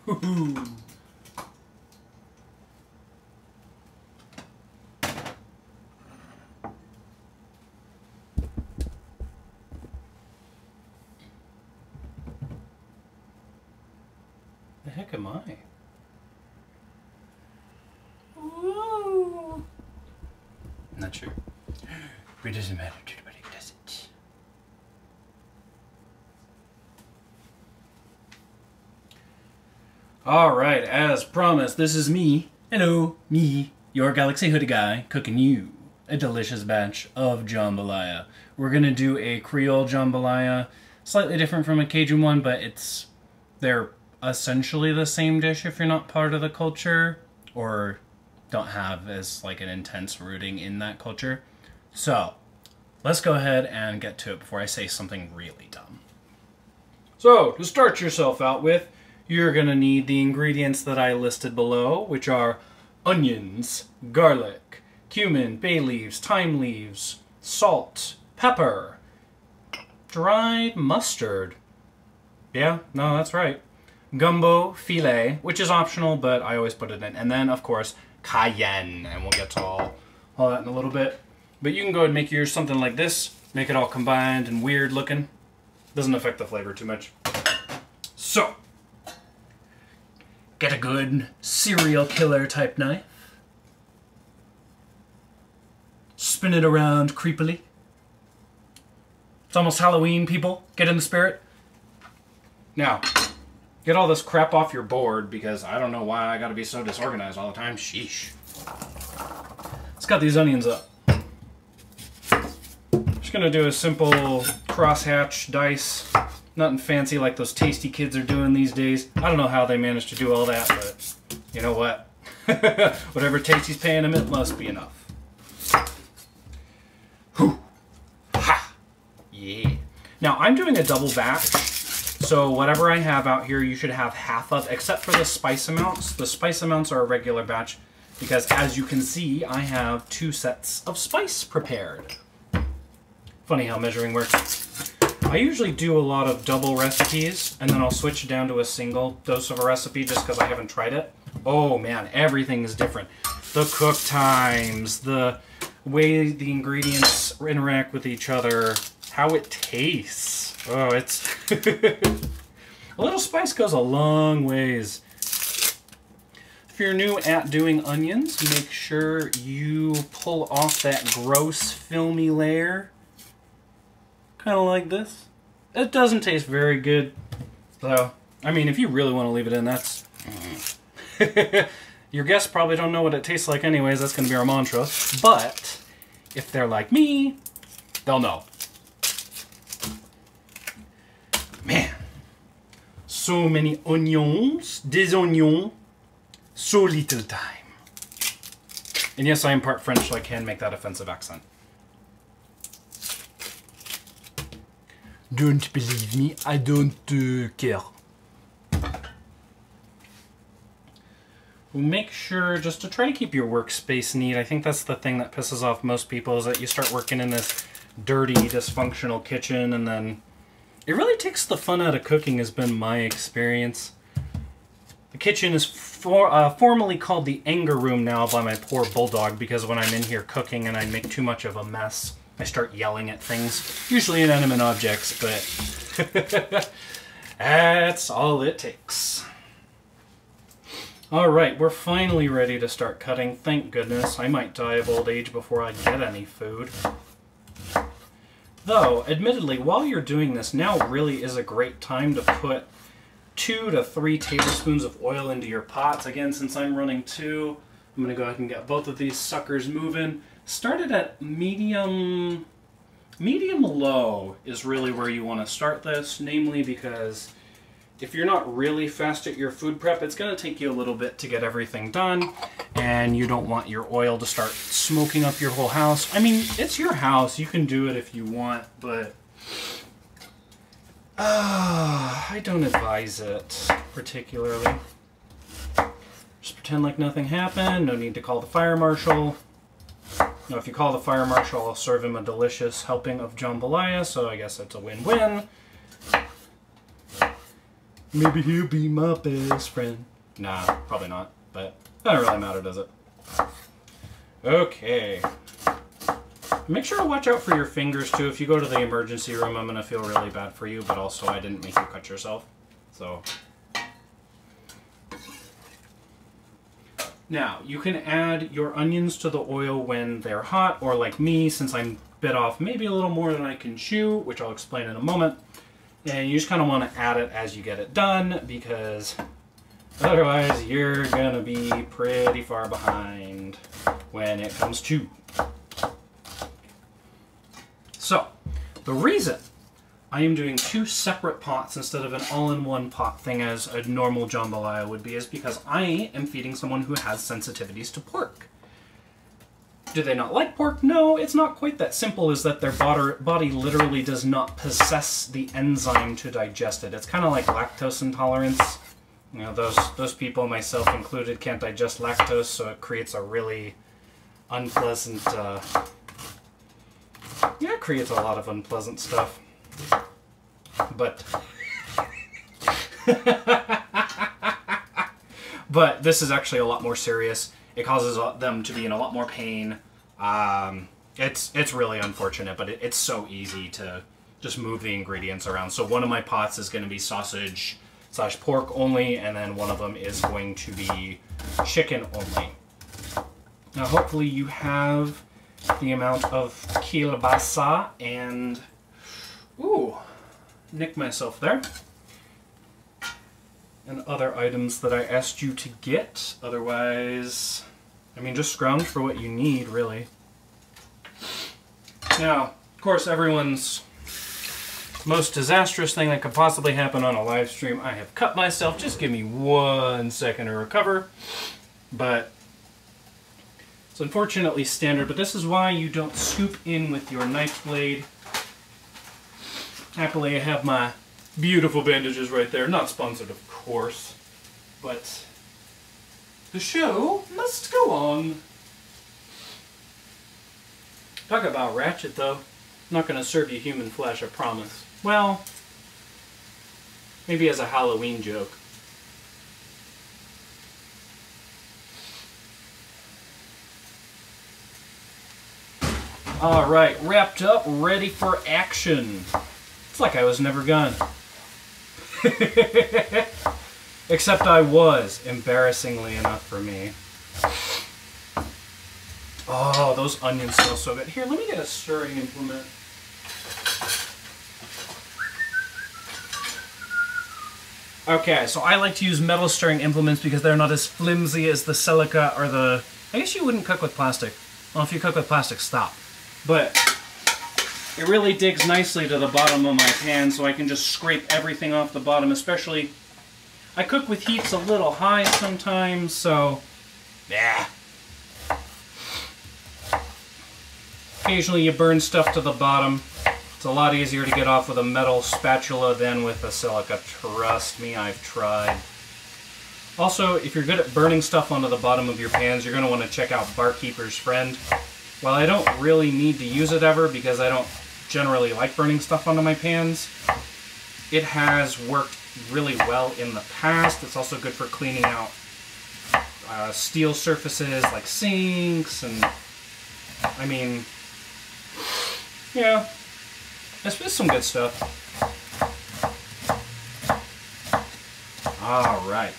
Woohoo! The heck am I? Ooh. Not sure. But it doesn't matter to anybody, does it? Alright, as promised, this is me. Hello, me, your Galaxy Hoodie guy, cooking you a delicious batch of jambalaya. We're gonna do a Creole jambalaya, slightly different from a Cajun one, but they're essentially the same dish if you're not part of the culture or don't have as like an intense rooting in that culture. So let's go ahead and get to it before I say something really dumb. So to start yourself out with, you're gonna need the ingredients that I listed below, which are onions, garlic, cumin, bay leaves, thyme leaves, salt, pepper, dried mustard. Yeah, no, that's right. Gumbo filet, which is optional, but I always put it in. And then, of course, Cayenne, and we'll get to all that in a little bit. But you can go ahead and make yours something like this. Make it all combined and weird looking. Doesn't affect the flavor too much. So, get a good serial killer type knife. Spin it around creepily. It's almost Halloween, people. Get in the spirit. Now, get all this crap off your board, because I don't know why I gotta be so disorganized all the time. Sheesh. Let's cut these onions up. Just gonna do a simple crosshatch dice. Nothing fancy like those tasty kids are doing these days. I don't know how they manage to do all that, but you know what? Whatever Tasty's paying them, it must be enough. Whew. Ha! Yeah. Now, I'm doing a double batch. So whatever I have out here, you should have half of, except for the spice amounts. The spice amounts are a regular batch because, as you can see, I have 2 sets of spice prepared. Funny how measuring works. I usually do a lot of double recipes, and then I'll switch down to a single dose of a recipe just because I haven't tried it. Oh man, everything is different. The cook times, the way the ingredients interact with each other, how it tastes. Oh, it's... a little spice goes a long ways. If you're new at doing onions, make sure you pull off that gross, filmy layer. Kind of like this. It doesn't taste very good. So, I mean, if you really want to leave it in, that's... Your guests probably don't know what it tastes like anyways. That's going to be our mantra. But, if they're like me, they'll know. Man, so many onions, des oignons, so little time. And yes, I am part French, so I can make that offensive accent. Don't believe me, I don't care. Make sure just to try to keep your workspace neat. I think that's the thing that pisses off most people, is that you start working in this dirty, dysfunctional kitchen, and then it really takes the fun out of cooking, has been my experience. The kitchen is formally called the anger room now by my poor bulldog, because when I'm in here cooking and I make too much of a mess, I start yelling at things, usually inanimate objects, but that's all it takes. Alright, we're finally ready to start cutting, thank goodness. I might die of old age before I get any food. Though, admittedly, while you're doing this, now really is a great time to put 2 to 3 tablespoons of oil into your pots. Again, since I'm running 2, I'm going to go ahead and get both of these suckers moving. Start it at medium low is really where you want to start this, namely because if you're not really fast at your food prep, it's going to take you a little bit to get everything done, and you don't want your oil to start smoking up your whole house. I mean, it's your house. You can do it if you want, but I don't advise it particularly. Just pretend like nothing happened. No need to call the fire marshal. Now, if you call the fire marshal, I'll serve him a delicious helping of jambalaya, so I guess it's a win-win. Maybe he'll be my best friend. Nah, probably not, but that doesn't really matter, does it? Okay. Make sure to watch out for your fingers, too. If you go to the emergency room, I'm going to feel really bad for you, but also I didn't make you cut yourself. So. Now, you can add your onions to the oil when they're hot, or like me, since I'm bit off maybe a little more than I can chew, which I'll explain in a moment. And you just kind of want to add it as you get it done, because otherwise you're going to be pretty far behind when it comes to. So, the reason I am doing 2 separate pots instead of an all-in-one pot thing as a normal jambalaya would be is because I am feeding someone who has sensitivities to pork. Do they not like pork? No, it's not quite that simple as that their body literally does not possess the enzyme to digest it. It's kind of like lactose intolerance. You know, those people, myself included, can't digest lactose, so it creates a really unpleasant... yeah, it creates a lot of unpleasant stuff. But... but this is actually a lot more serious. It causes them to be in a lot more pain. It's really unfortunate, but it's so easy to just move the ingredients around. So one of my pots is going to be sausage/pork only, and then one of them is going to be chicken only. Now hopefully you have the amount of kielbasa and... ooh, nicked myself there. And other items that I asked you to get. Otherwise, I mean, just scrounge for what you need, really. Now, of course, everyone's most disastrous thing that could possibly happen on a live stream. I have cut myself. Just give me 1 second to recover. But it's unfortunately standard, but this is why you don't scoop in with your knife blade. Happily, I have my beautiful bandages right there. Not sponsored, of course, but the show must go on. Talk about ratchet, though. I'm not going to serve you human flesh, I promise. Well, maybe as a Halloween joke. Alright, wrapped up, ready for action. It's like I was never gone. Except I was, embarrassingly enough for me. Oh, those onions smell so good. Here, let me get a stirring implement. Okay, so I like to use metal stirring implements because they're not as flimsy as the silica or the... I guess you wouldn't cook with plastic. Well, if you cook with plastic, stop. But it really digs nicely to the bottom of my pan, so I can just scrape everything off the bottom, especially... I cook with heats a little high sometimes, so... yeah. Occasionally you burn stuff to the bottom. It's a lot easier to get off with a metal spatula than with a silica. Trust me, I've tried. Also, if you're good at burning stuff onto the bottom of your pans, you're going to want to check out Barkeeper's Friend. While I don't really need to use it ever because I don't generally like burning stuff onto my pans, it has worked really well in the past. It's also good for cleaning out steel surfaces like sinks, and I mean, yeah, it's some good stuff. All right,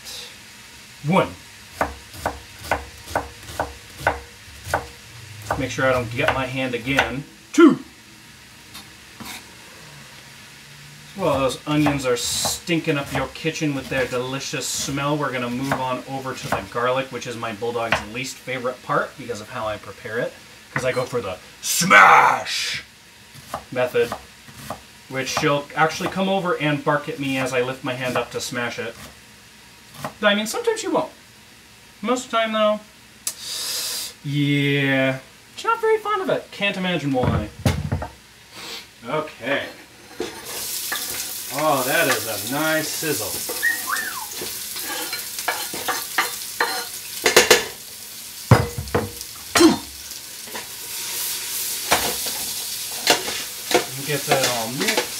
1. Make sure I don't get my hand again. 2. Well, those onions are stinking up your kitchen with their delicious smell. We're going to move on over to the garlic, which is my bulldog's least favorite part because of how I prepare it. Because I go for the smash method, which she'll actually come over and bark at me as I lift my hand up to smash it. I mean, sometimes she won't. Most of the time, though, yeah, she's not very fond of it. Can't imagine why. Okay. Oh, that is a nice sizzle. Get that all mixed.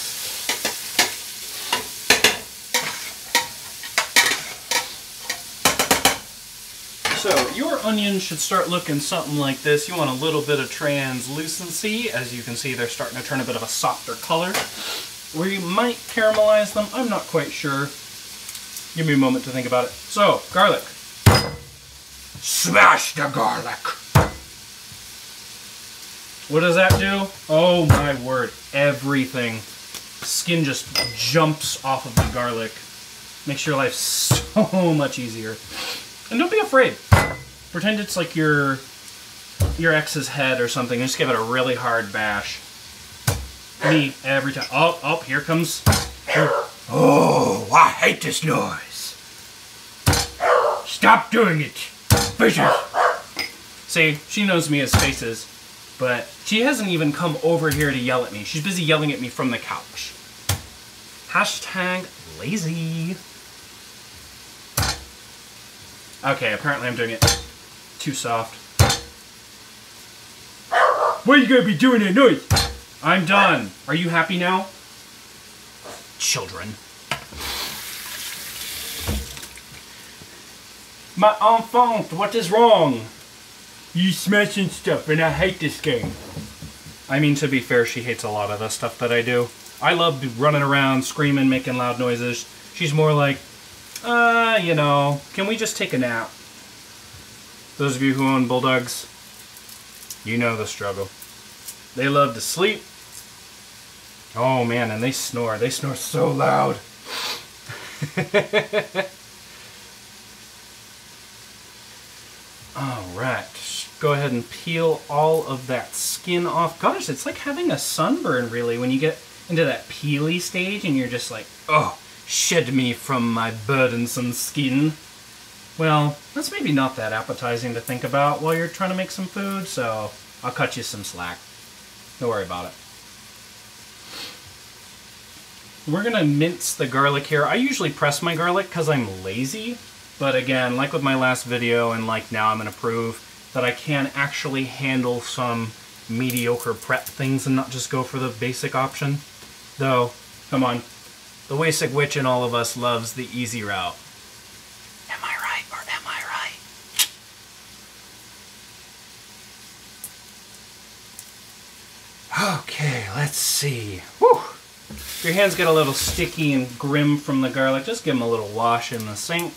your onions should start looking something like this. You want a little bit of translucency. As you can see, they're starting to turn a bit of a softer color. Or you might caramelize them. I'm not quite sure. Give me a moment to think about it. So, garlic. Smash the garlic. What does that do? Oh my word. Everything. Skin just jumps off of the garlic. Makes your life so much easier. And don't be afraid. Pretend it's like your ex's head or something. And just give it a really hard bash. Me, every time. Oh, here comes. Oh, I hate this noise. Stop doing it. Faces. See, she knows me as Faces, but she hasn't even come over here to yell at me. She's busy yelling at me from the couch. Hashtag lazy. Okay, apparently I'm doing it too soft. What are you gonna be doing at night? I'm done. Are you happy now? Children. My enfant, what is wrong? You smashing stuff and I hate this game. I mean, to be fair, she hates a lot of the stuff that I do. I love running around, screaming, making loud noises. She's more like, you know, can we just take a nap? Those of you who own bulldogs, you know the struggle. They love to sleep. Oh man, and they snore. They snore so loud. Alright, go ahead and peel all of that skin off. Gosh, it's like having a sunburn really when you get into that peely stage and you're just like, oh, shed me from my burdensome skin. Well, that's maybe not that appetizing to think about while you're trying to make some food, so I'll cut you some slack. Don't worry about it. We're gonna mince the garlic here. I usually press my garlic because I'm lazy, but again, like with my last video and like now, I'm gonna prove that I can actually handle some mediocre prep things and not just go for the basic option. Though, come on, the basic witch in all of us loves the easy route. Am I right or am I right? Okay, let's see. Whew. If your hands get a little sticky and grim from the garlic, just give them a little wash in the sink.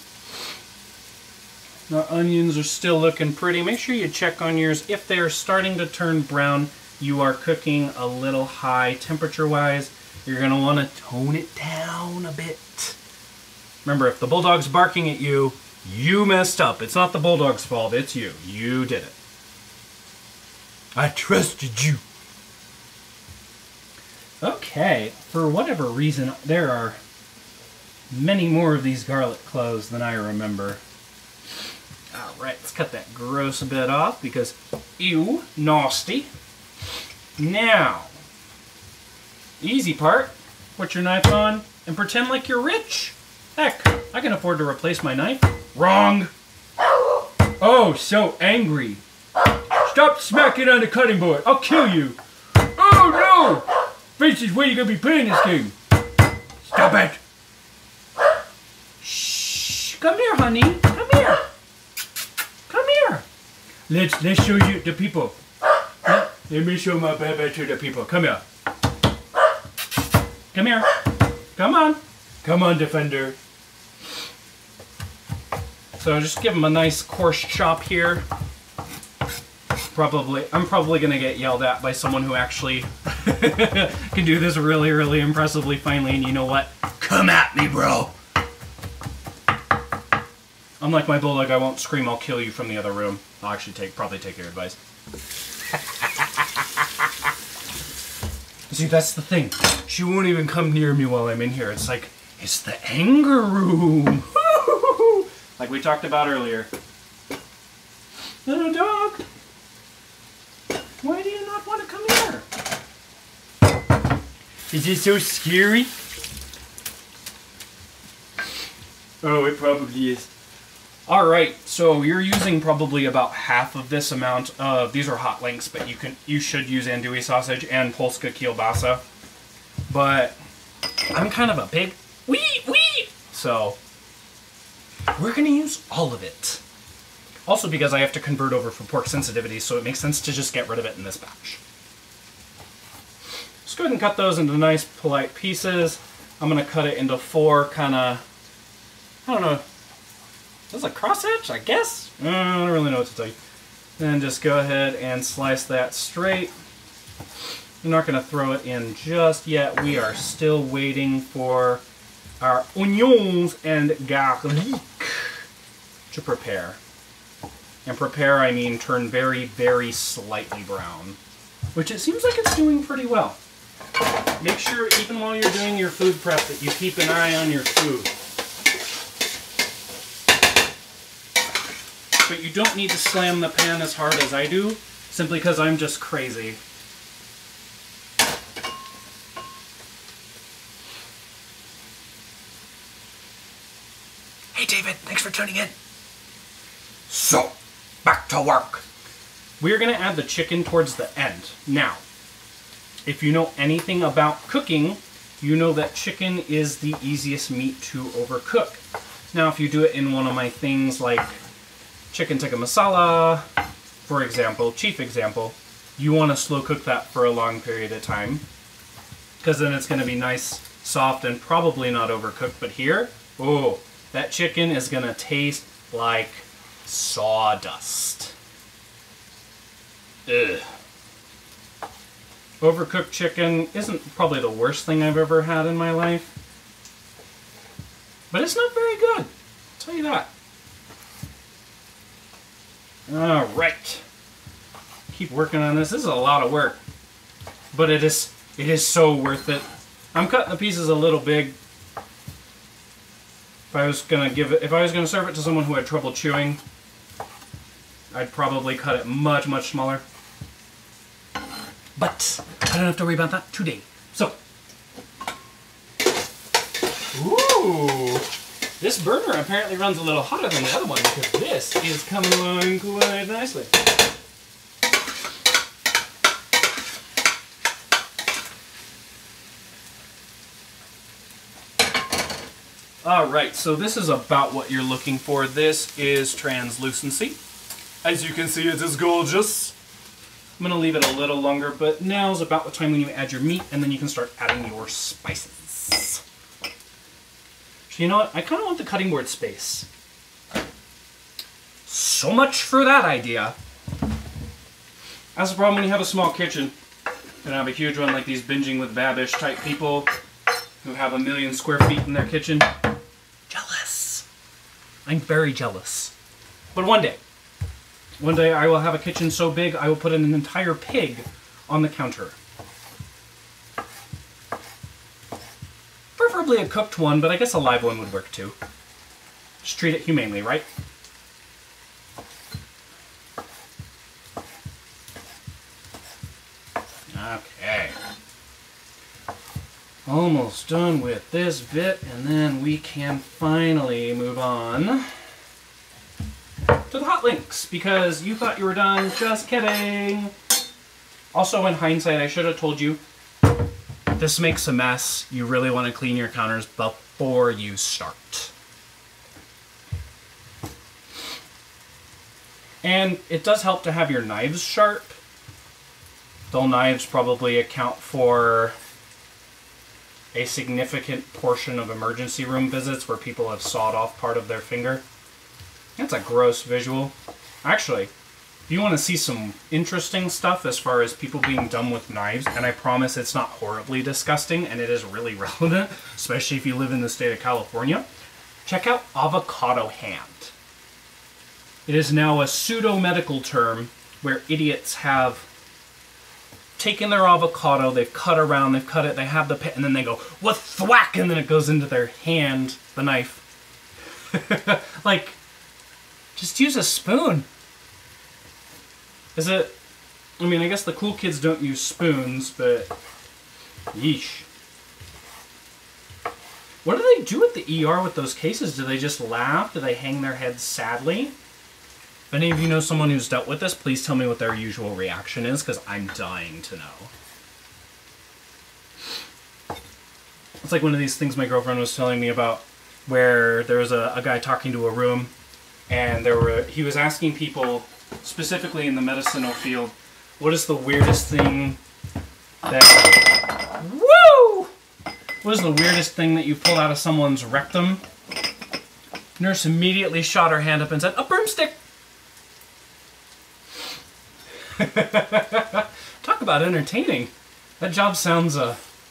The onions are still looking pretty. Make sure you check on yours. If they're starting to turn brown, you are cooking a little high temperature-wise. You're going to want to tone it down a bit. Remember, if the bulldog's barking at you, you messed up. It's not the bulldog's fault, it's you. You did it. I trusted you. Okay, for whatever reason, there are many more of these garlic cloves than I remember. Alright, let's cut that gross bit off because, ew, nasty. Now, easy part, put your knife on and pretend like you're rich. Heck, I can afford to replace my knife. Wrong. Oh, so angry. Stop smacking on the cutting board. I'll kill you. Oh no! Faces, where are you going to be playing this game? Stop it! Shh! Come here, honey. Come here. Come here. Let's show you the people. Let me show my baby to the people. Come here. Come here. Come on. Come on, Defender. So just give him a nice coarse chop here. I'm probably going to get yelled at by someone who actually can do this really, really impressively finely, and you know what? Come at me, bro! Unlike my bulldog, I won't scream, I'll kill you from the other room. I'll actually probably take your advice. See, that's the thing. She won't even come near me while I'm in here. It's like, it's the anger room! Like we talked about earlier. Little dog! Why do you not want to come here? Is it so scary? Oh, it probably is. Alright, so you're using probably about half of this amount of, these are hot links, but you should use andouille sausage and polska kielbasa. But I'm kind of a big wee, so we're gonna use all of it. Also because I have to convert over for pork sensitivity, so it makes sense to just get rid of it in this batch. Just go ahead and cut those into nice, polite pieces. I'm going to cut it into 4 kind of, I don't know, is this a crosshatch, I guess? I don't really know what to tell you. Then just go ahead and slice that straight. I'm not going to throw it in just yet. We are still waiting for our onions and garlic to prepare. And prepare, I mean turn very, very slightly brown, which it seems like it's doing pretty well. Make sure, even while you're doing your food prep, that you keep an eye on your food. But you don't need to slam the pan as hard as I do, simply because I'm just crazy. Hey David, thanks for tuning in. So, back to work. We're going to add the chicken towards the end. Now, if you know anything about cooking, you know that chicken is the easiest meat to overcook. Now, if you do it in one of my things like chicken tikka masala, for example, chief example, you want to slow cook that for a long period of time, because then it's going to be nice, soft, and probably not overcooked. But here, oh, that chicken is going to taste like sawdust. Ugh. Overcooked chicken isn't probably the worst thing I've ever had in my life, but it's not very good, I'll tell you that. Alright, keep working on this. This is a lot of work, but it is so worth it. I'm cutting the pieces a little big. If I was gonna serve it to someone who had trouble chewing, I'd probably cut it much, much smaller. But I don't have to worry about that today. So, ooh, this burner apparently runs a little hotter than the other one because this is coming along quite nicely. Alright, so this is about what you're looking for. This is translucency. As you can see, it is gorgeous. I'm going to leave it a little longer, but now's about the time when you add your meat, and then you can start adding your spices. So you know what? I kind of want the cutting board space. So much for that idea. That's the problem when you have a small kitchen. And have a huge one like these binging with Babish type people who have 1 million square feet in their kitchen. Jealous. I'm very jealous. But one day I will have a kitchen so big I will put an entire pig on the counter. Preferably a cooked one, but I guess a live one would work too. Just treat it humanely, right? Okay. Almost done with this bit, and then we can finally move on to the hot links, because you thought you were done. Just kidding. Also, in hindsight, I should have told you, this makes a mess. You really want to clean your counters before you start. And it does help to have your knives sharp. Dull knives probably account for a significant portion of emergency room visits where people have sawed off part of their finger. That's a gross visual. Actually, if you want to see some interesting stuff as far as people being done with knives, and I promise it's not horribly disgusting, and it is really relevant, especially if you live in the state of California, check out avocado hand. It is now a pseudo-medical term where idiots have taken their avocado, they've cut around, they've cut it, they have the pit, and then they go, what thwack, and then it goes into their hand, the knife. Like, just use a spoon. Is it, I mean, I guess the cool kids don't use spoons, but yeesh. What do they do at the ER with those cases? Do they just laugh? Do they hang their heads sadly? If any of you know someone who's dealt with this, please tell me what their usual reaction is, because I'm dying to know. It's like one of these things my girlfriend was telling me about, where there was a guy talking to a room, and he was asking people, specifically in the medicinal field, what is the weirdest thing that... Woo! What is the weirdest thing that you pulled out of someone's rectum? Nurse immediately shot her hand up and said, a broomstick! Talk about entertaining. That job sounds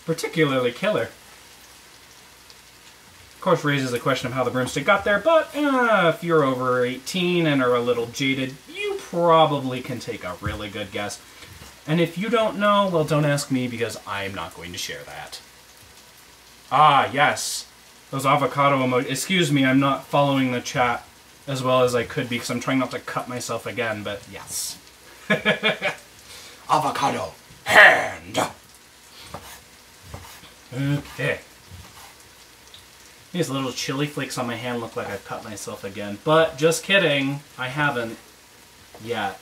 particularly killer. Of course, raises the question of how the broomstick got there, but if you're over 18 and are a little jaded, you probably can take a really good guess. And if you don't know, well, don't ask me because I'm not going to share that. Ah, yes. Those avocado emojis. Excuse me, I'm not following the chat as well as I could be because I'm trying not to cut myself again, but yes. Avocado hand. Okay. These little chili flakes on my hand look like I've cut myself again, but just kidding, I haven't yet.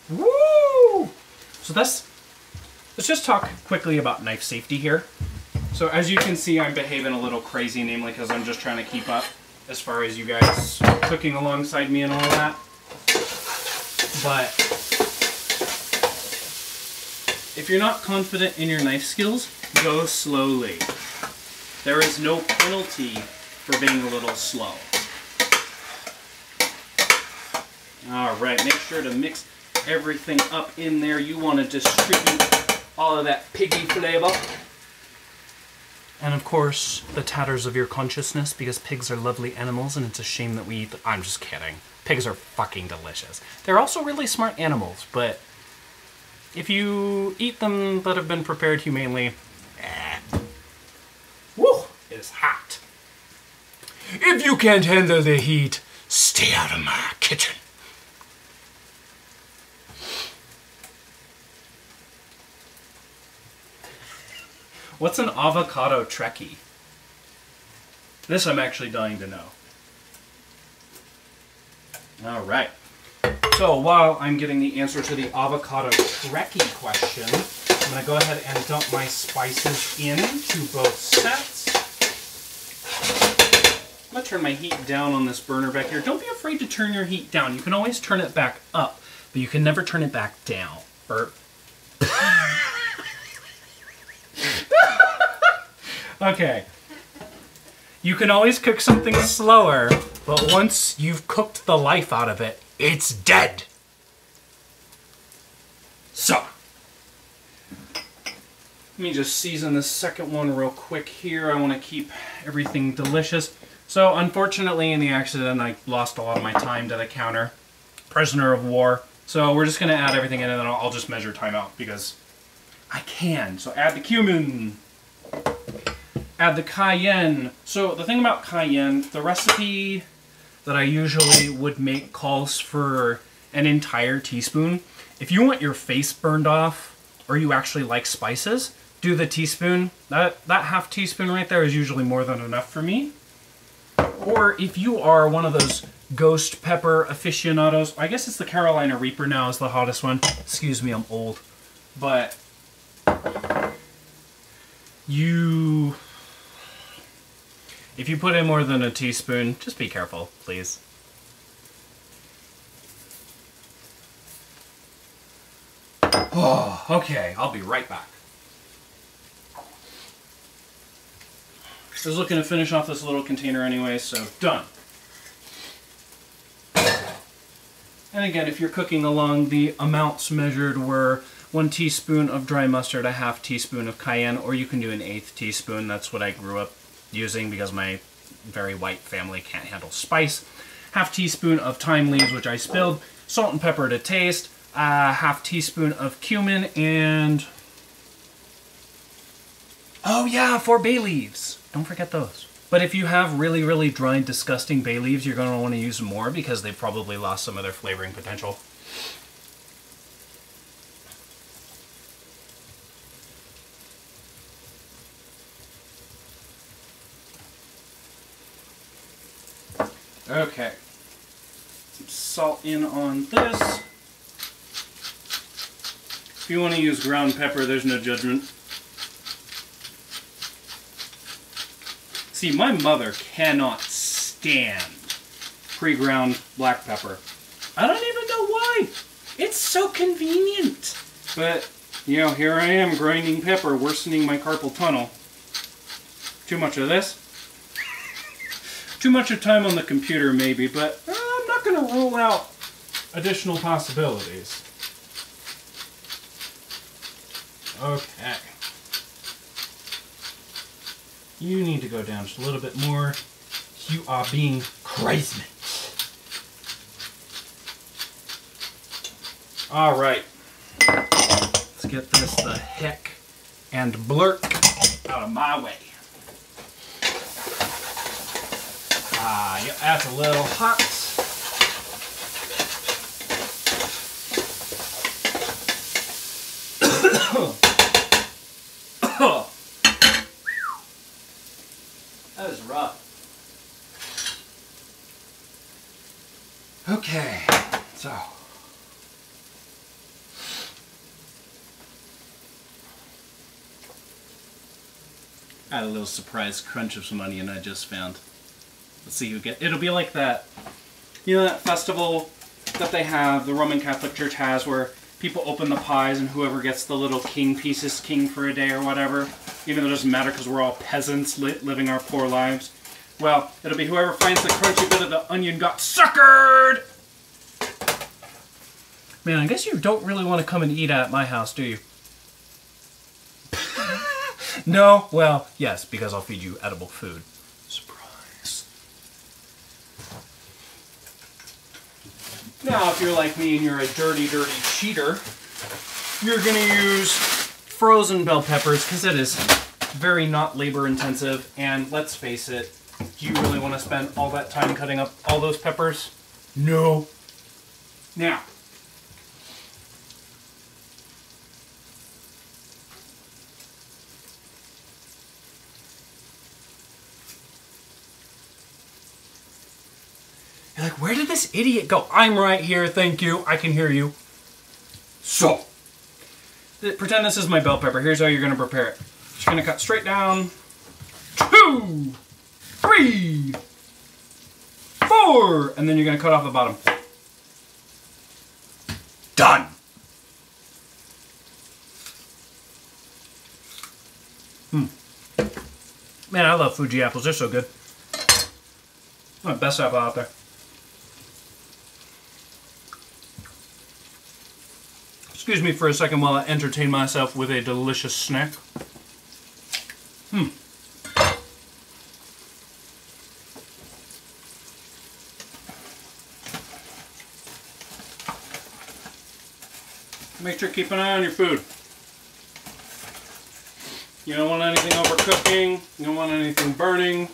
Woo! So let's just talk quickly about knife safety here. So as you can see, I'm behaving a little crazy, namely because I'm just trying to keep up as far as you guys cooking alongside me and all of that. But if you're not confident in your knife skills, go slowly. There is no penalty for being a little slow. Alright, make sure to mix everything up in there. You want to distribute all of that piggy flavor. And of course, the tatters of your consciousness, because pigs are lovely animals and it's a shame that we eat them. I'm just kidding. Pigs are fucking delicious. They're also really smart animals, but if you eat them that have been prepared humanely, woo, it is hot. If you can't handle the heat, stay out of my kitchen. What's an avocado Trekkie? This I'm actually dying to know. Alright. So while I'm getting the answer to the avocado Trekkie question, I'm going to go ahead and dump my spices into both sets. I'm going to turn my heat down on this burner back here. Don't be afraid to turn your heat down. You can always turn it back up, but you can never turn it back down. Okay. You can always cook something slower, but once you've cooked the life out of it, it's dead. So, let me just season the second one real quick here. I want to keep everything delicious. So, unfortunately, in the accident, I lost a lot of my time to the counter. Prisoner of war. So, we're just going to add everything in, and then I'll just measure time out, because I can. So, add the cumin. Add the cayenne. So the thing about cayenne, the recipe that I usually would make calls for an entire teaspoon. If you want your face burned off, or you actually like spices, do the teaspoon. That half teaspoon right there is usually more than enough for me. Or if you are one of those ghost pepper aficionados, I guess it's the Carolina Reaper now is the hottest one. Excuse me, I'm old. But if you put in more than a teaspoon, just be careful, please. Oh, okay, I'll be right back. I was looking to finish off this little container anyway, so done. And again, if you're cooking along, the amounts measured were 1 teaspoon of dry mustard, a half teaspoon of cayenne, or you can do an 1/8 teaspoon. That's what I grew up using because my very white family can't handle spice. Half teaspoon of thyme leaves, which I spilled. Salt and pepper to taste. Half teaspoon of cumin and... oh yeah, 4 bay leaves. Don't forget those. But if you have really, really dry, disgusting bay leaves, you're going to want to use more because they've probably lost some of their flavoring potential. Okay. Some salt in on this. If you want to use ground pepper, there's no judgment. See, my mother cannot canned pre-ground black pepper. I don't even know why. It's so convenient. But, you know, here I am grinding pepper, worsening my carpal tunnel. Too much of this. Too much of time on the computer, maybe, but I'm not going to rule out additional possibilities. Okay. You need to go down just a little bit more. You are being crazy. All right. Let's get this the heck and blurk out of my way. Yep, that's a little hot. That is rough. Okay, so. I had a little surprise crunch of some onion I just found. Let's see who it'll be like that, you know, that festival that they have, the Roman Catholic Church has, where people open the pies and whoever gets the little king piece is king for a day or whatever, even though it doesn't matter because we're all peasants living our poor lives. Well, it'll be whoever finds the crunchy bit of the onion got suckered! Man, I guess you don't really want to come and eat at my house, do you? No? Well, yes, because I'll feed you edible food. Surprise. Now, if you're like me and you're a dirty, dirty cheater, you're going to use frozen bell peppers because it is very not labor intensive. And let's face it, do you really want to spend all that time cutting up all those peppers? No. Now, you're like, where did this idiot go? I'm right here, thank you. I can hear you. So, pretend this is my bell pepper. Here's how you're going to prepare it. Just going to cut straight down. 2, 3, 4, and then you're going to cut off the bottom. Done. Man, I love Fuji apples. They're so good. My best apple out there. Excuse me for a second while I entertain myself with a delicious snack. Make sure to keep an eye on your food. You don't want anything overcooking. You don't want anything burning.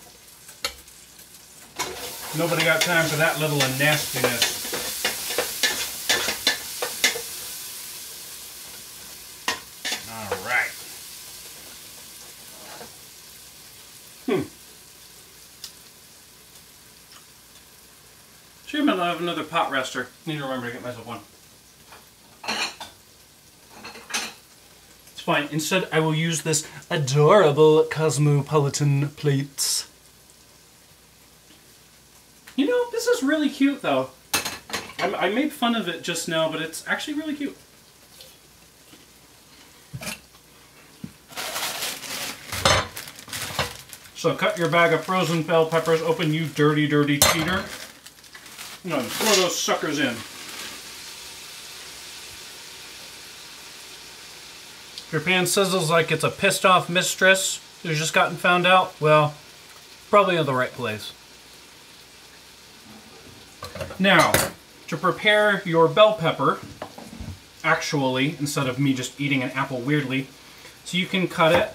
Nobody got time for that level of nastiness. Alright. Should have another pot rester. Need to remember to get myself one. It's fine. Instead, I will use this adorable cosmopolitan plates. You know, this is really cute, though. I made fun of it just now, but it's actually really cute. So cut your bag of frozen bell peppers open, you dirty, dirty cheater. No, throw those suckers in. If your pan sizzles like it's a pissed off mistress who's just gotten found out, well, probably in the right place. Now, to prepare your bell pepper, actually, instead of me just eating an apple weirdly, so you can cut it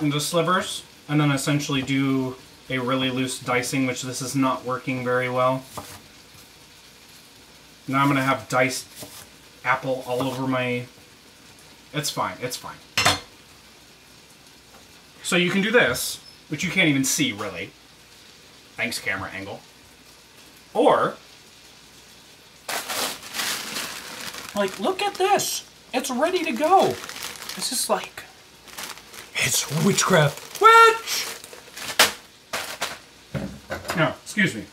into slivers and then essentially do a really loose dicing, which this is not working very well. Now I'm going to have diced apple all over my... It's fine, it's fine. So you can do this, which you can't even see, really. Thanks, camera angle. Or, like, look at this. It's ready to go. This is like... It's witchcraft. Witch! Excuse me.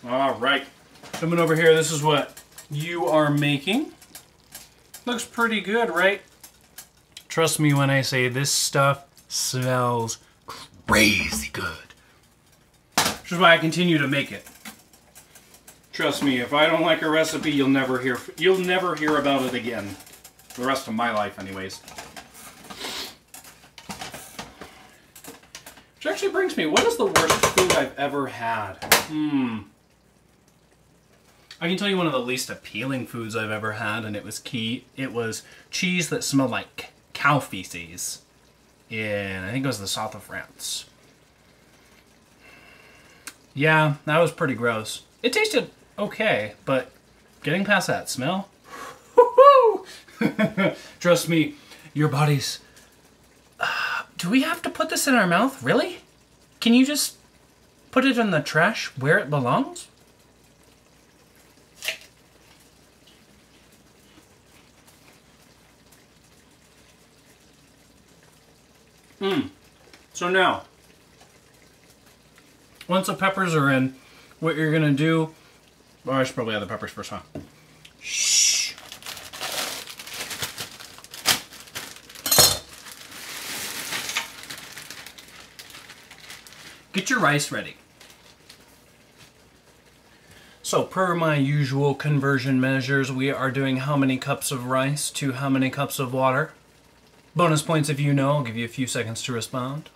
All right. Coming over here, this is what you are making. Looks pretty good, right? Trust me when I say this stuff smells crazy good. Which is why I continue to make it. Trust me, if I don't like a recipe, you'll never hear about it again. The rest of my life, anyways. Which actually brings me, what is the worst food I've ever had? I can tell you one of the least appealing foods I've ever had, and it was cheese that smelled like cow feces. I think it was the south of France. Yeah, that was pretty gross. It tasted okay, but getting past that smell, trust me, your body's... do we have to put this in our mouth? Really? Can you just put it in the trash where it belongs? So now, once the peppers are in, what you're gonna do, I should probably add the peppers first, huh? Shh. Get your rice ready. So per my usual conversion measures, we are doing how many cups of rice to how many cups of water. Bonus points if you know, I'll give you a few seconds to respond.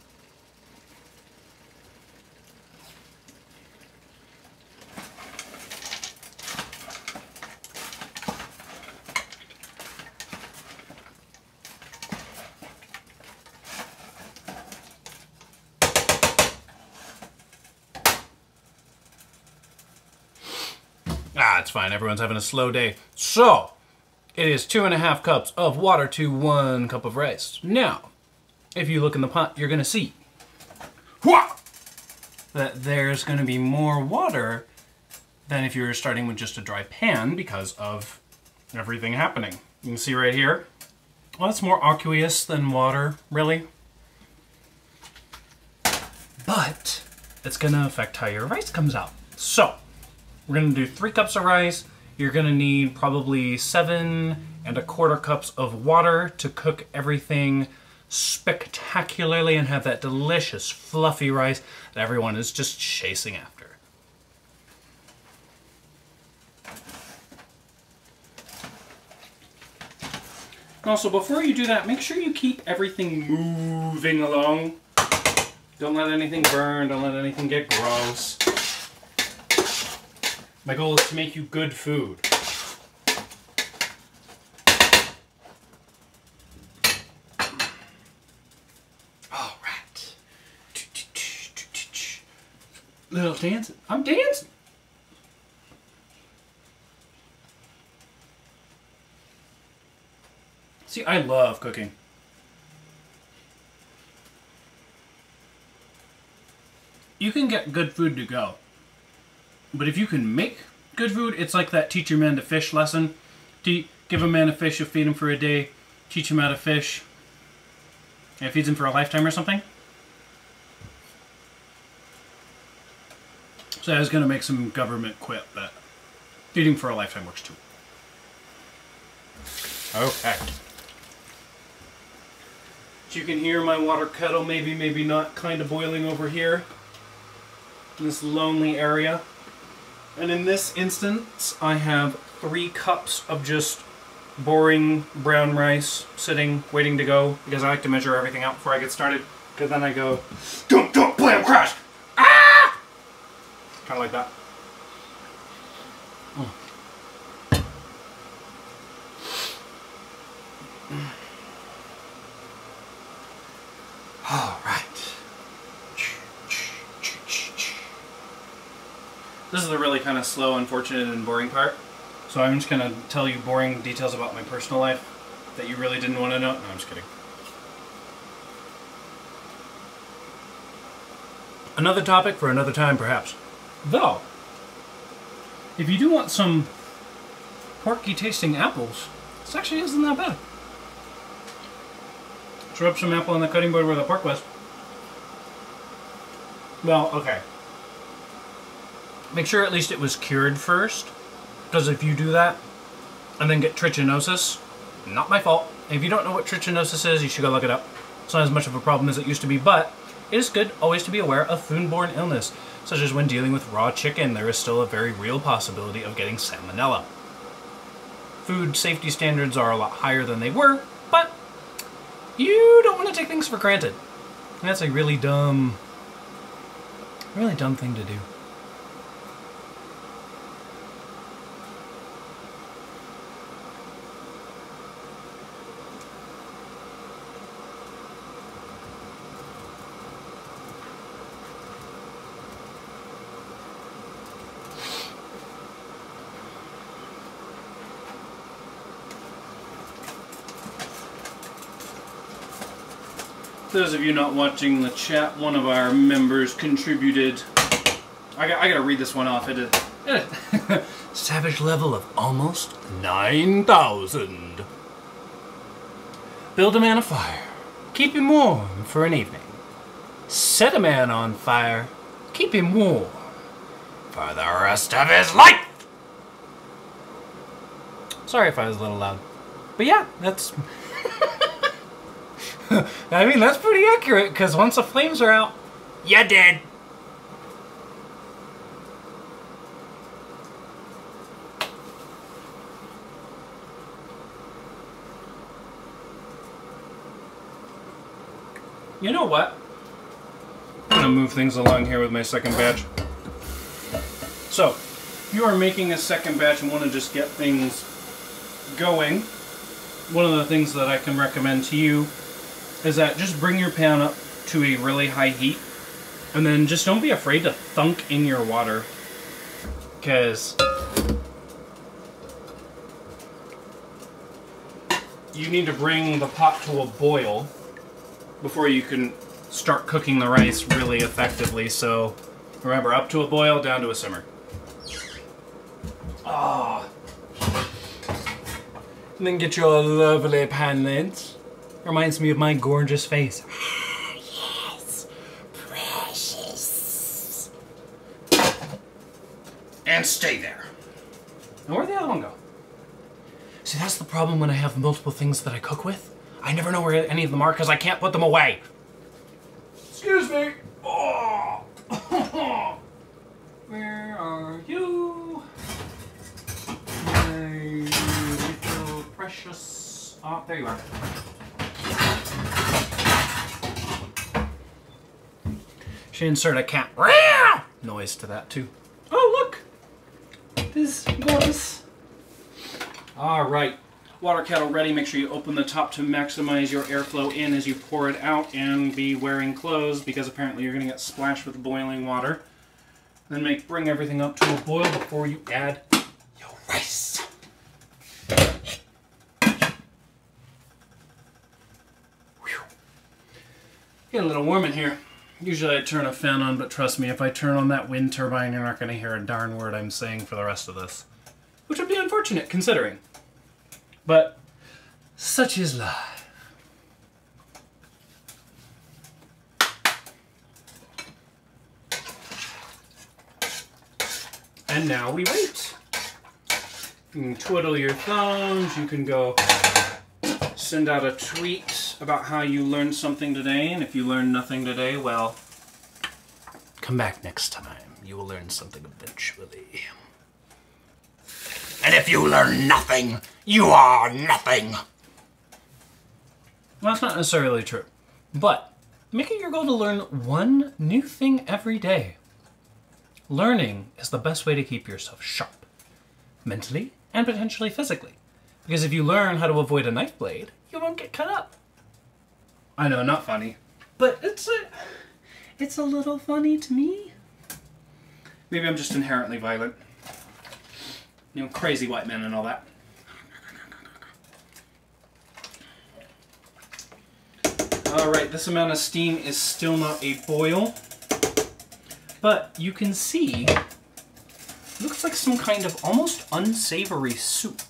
It's fine, everyone's having a slow day. So, it is 2.5 cups of water to 1 cup of rice. Now, if you look in the pot, you're gonna see that there's gonna be more water than if you were starting with just a dry pan because of everything happening. You can see right here, well, it's more aqueous than water, really. But, it's gonna affect how your rice comes out. So, we're gonna do 3 cups of rice. You're gonna need probably 7¼ cups of water to cook everything spectacularly and have that delicious fluffy rice that everyone is just chasing after. Also, before you do that, make sure you keep everything moving along. Don't let anything burn, don't let anything get gross. My goal is to make you good food. All right. Little dancing. I'm dancing. See, I love cooking. You can get good food to go. But if you can make good food, it's like that teach your man to fish lesson. Give a man a fish, you feed him for a day, teach him how to fish. And it feeds him for a lifetime or something. So I was going to make some government quip that feeding for a lifetime works too. Okay. You can hear my water kettle, maybe not, kind of boiling over here in this lonely area. And in this instance, I have 3 cups of just boring brown rice sitting, waiting to go, because I like to measure everything out before I get started, because then I go, don't, blam, crash! Ah! Kind of like that. All right. This is the really kind of slow, unfortunate, and boring part. So I'm just going to tell you boring details about my personal life that you really didn't want to know. No, I'm just kidding. Another topic for another time, perhaps. Though, if you do want some porky tasting apples, this actually isn't that bad. Just rub some apple on the cutting board where the pork was. Well, okay. Make sure at least it was cured first, because if you do that and then get trichinosis, not my fault. If you don't know what trichinosis is, you should go look it up. It's not as much of a problem as it used to be, but it is good always to be aware of foodborne illness, such as when dealing with raw chicken, there is still a very real possibility of getting salmonella. Food safety standards are a lot higher than they were, but you don't want to take things for granted. That's a really dumb thing to do. Those of you not watching the chat, one of our members contributed. I gotta read this one off. It is savage level of almost 9,000. Build a man a fire. Keep him warm for an evening. Set a man on fire. Keep him warm for the rest of his life. Sorry if I was a little loud, but yeah, that's. I mean, that's pretty accurate, because once the flames are out, you're dead. You know what? I'm going to move things along here with my second batch. So, if you are making a second batch and want to just get things going, one of the things that I can recommend to you is that just bring your pan up to a really high heat, and then just don't be afraid to thunk in your water, because you need to bring the pot to a boil before you can start cooking the rice really effectively. So remember, up to a boil, down to a simmer. Ah. And then get your lovely pan lids. Reminds me of my gorgeous face. Ah, yes, precious. And stay there. And where'd the other one go? See, that's the problem when I have multiple things that I cook with. I never know where any of them are because I can't put them away. Excuse me. Oh. Where are you? My little precious. Oh, there you are. Should insert a cat noise to that too. Oh, look! This was. Alright. Water kettle ready. Make sure you open the top to maximize your airflow in as you pour it out, and be wearing clothes because apparently you're going to get splashed with boiling water. Then bring everything up to a boil before you add your rice. Whew. Get a little warm in here. Usually I turn a fan on, but trust me, if I turn on that wind turbine, you're not going to hear a darn word I'm saying for the rest of this. Which would be unfortunate, considering. But such is life. And now we wait. You can twiddle your thumbs, you can go send out a tweet about how you learned something today, and if you learned nothing today, well, come back next time. You will learn something eventually. And if you learn nothing, you are nothing. Well, that's not necessarily true. But make it your goal to learn one new thing every day. Learning is the best way to keep yourself sharp, mentally and potentially physically. Because if you learn how to avoid a knife blade, you won't get cut up. I know, not funny. But it's a little funny to me. Maybe I'm just inherently violent. You know, crazy white men and all that. Alright, this amount of steam is still not a boil. But you can see, it looks like some kind of almost unsavory soup.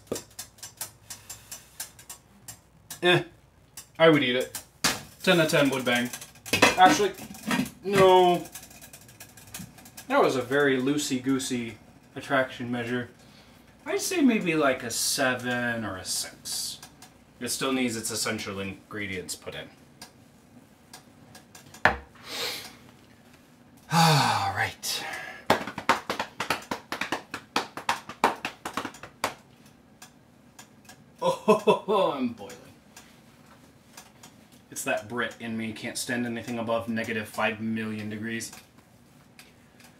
I would eat it. 10 out of 10 would bang. Actually, no. That was a very loosey-goosey attraction measure. I'd say maybe like a 7 or a 6. It still needs its essential ingredients put in. All right. Oh, I'm boiling. It's that Brit in me. Can't stand anything above negative 5 million degrees.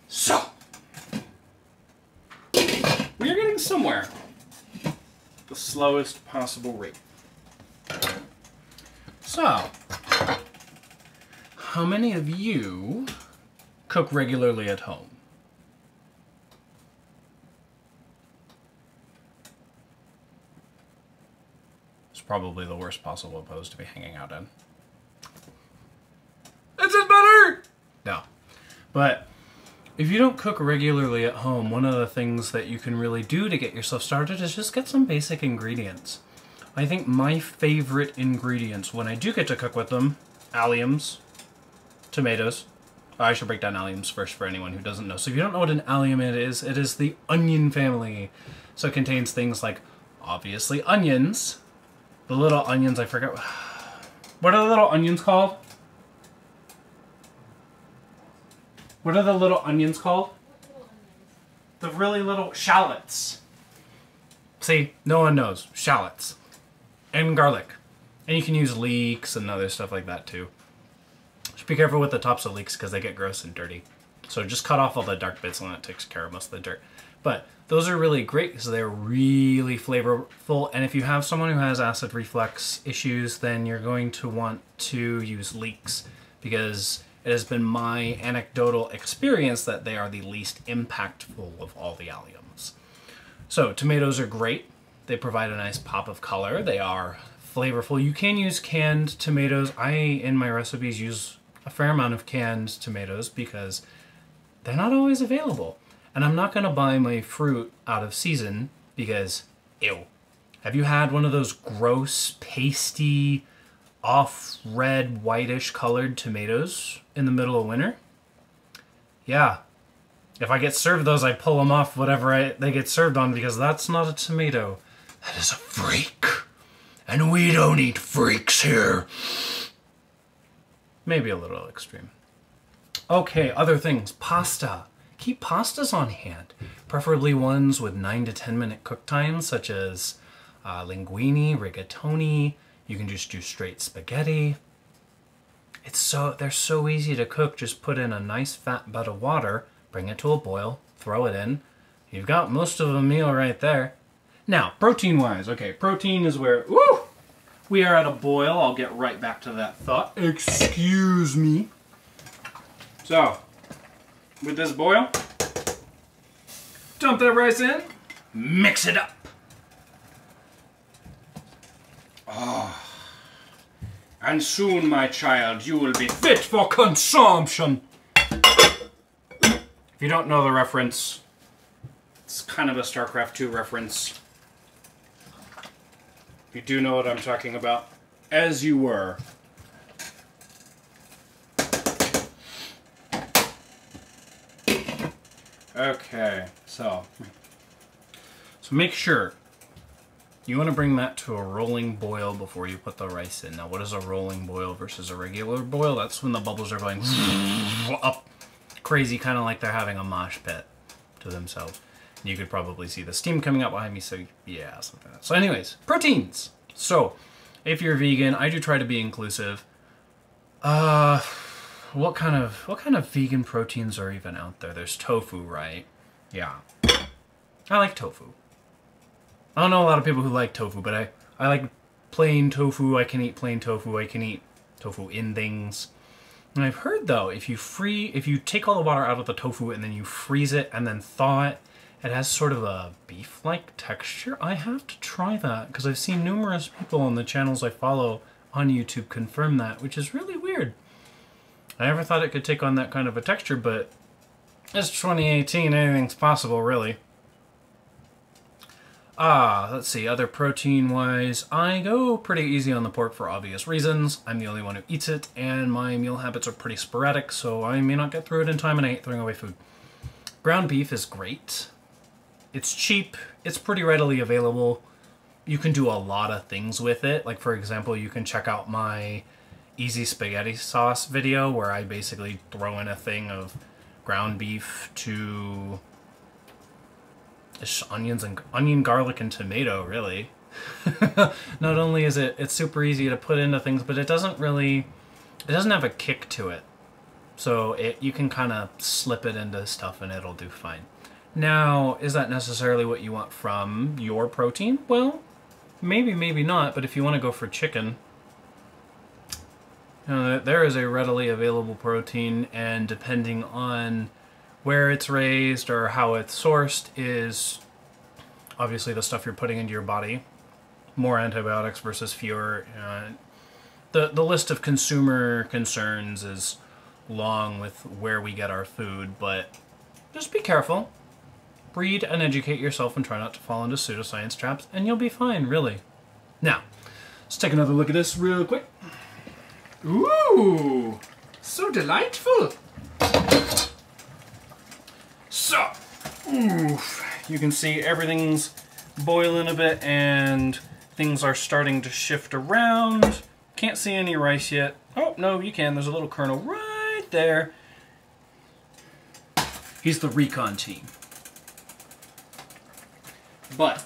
So, we are getting somewhere. The slowest possible rate. So, how many of you cook regularly at home? It's probably the worst possible pose to be hanging out in. Is it better? No. But if you don't cook regularly at home, one of the things that you can really do to get yourself started is just get some basic ingredients. I think my favorite ingredients when I do get to cook with them, alliums, tomatoes. I should break down alliums first for anyone who doesn't know. So if you don't know what an allium it is the onion family. So it contains things like, obviously, onions. The little onions, I forget. What are the little onions called? What are the little onions called? The really little shallots. See, no one knows. Shallots. And garlic. And you can use leeks and other stuff like that too. Just be careful with the tops of leeks because they get gross and dirty. So just cut off all the dark bits and that takes care of most of the dirt. But those are really great because they're really flavorful. And if you have someone who has acid reflux issues, then you're going to want to use leeks because it has been my anecdotal experience that they are the least impactful of all the alliums. So tomatoes are great. They provide a nice pop of color. They are flavorful. You can use canned tomatoes. I, in my recipes, use a fair amount of canned tomatoes because they're not always available. And I'm not going to buy my fruit out of season because, ew. Have you had one of those gross, pasty, off-red, whitish colored tomatoes in the middle of winter? Yeah. If I get served those, I pull them off whatever they get served on because that's not a tomato. That is a freak. And we don't eat freaks here. Maybe a little extreme. Okay, other things. Pasta. Keep pastas on hand. Preferably ones with 9 to 10 minute cook times, such as linguine, rigatoni. You can just do straight spaghetti. They're so easy to cook. Just put in a nice fat butt of water, bring it to a boil, throw it in. You've got most of a meal right there. Now, protein-wise, okay, protein is where, woo! We are at a boil. I'll get right back to that thought. Excuse me. So, with this boil, dump that rice in, mix it up. Oh. And soon, my child, you will be fit for consumption. If you don't know the reference, it's kind of a StarCraft 2 reference. If you do know what I'm talking about, as you were. Okay, so make sure you want to bring that to a rolling boil before you put the rice in. Now, what is a rolling boil versus a regular boil? That's when the bubbles are going up crazy, kind of like they're having a mosh pit to themselves. You could probably see the steam coming up behind me, so yeah, something like that. So anyways, proteins. So, if you're vegan, I do try to be inclusive. What kind of vegan proteins are even out there? There's tofu, right? Yeah. I like tofu. I don't know a lot of people who like tofu, but I like plain tofu. I can eat plain tofu. I can eat tofu in things. And I've heard though, if you take all the water out of the tofu and then you freeze it and then thaw it, it has sort of a beef-like texture. I have to try that because I've seen numerous people on the channels I follow on YouTube confirm that, which is really weird. I never thought it could take on that kind of a texture, but It's 2018, anything's possible, really. Let's see, other protein-wise, I go pretty easy on the pork for obvious reasons. I'm the only one who eats it, and my meal habits are pretty sporadic, so I may not get through it in time, and I hate throwing away food. Ground beef is great. It's cheap, it's pretty readily available. You can do a lot of things with it. Like, for example, you can check out my easy spaghetti sauce video, where I basically throw in a thing of ground beef to onion, garlic, and tomato, really. Not only is it's super easy to put into things, but it doesn't have a kick to it. So you can kind of slip it into stuff and it'll do fine. Now, is that necessarily what you want from your protein? Well, maybe, maybe not, but if you want to go for chicken, there is a readily available protein, and depending on where it's raised or how it's sourced is obviously the stuff you're putting into your body. More antibiotics versus fewer. The list of consumer concerns is long with where we get our food, but just be careful. Read and educate yourself and try not to fall into pseudoscience traps, and you'll be fine, really. Now, let's take another look at this real quick. Ooh, so delightful. So, you can see everything's boiling a bit and things are starting to shift around. Can't see any rice yet. Oh, no, you can. There's a little kernel right there. He's the recon team. But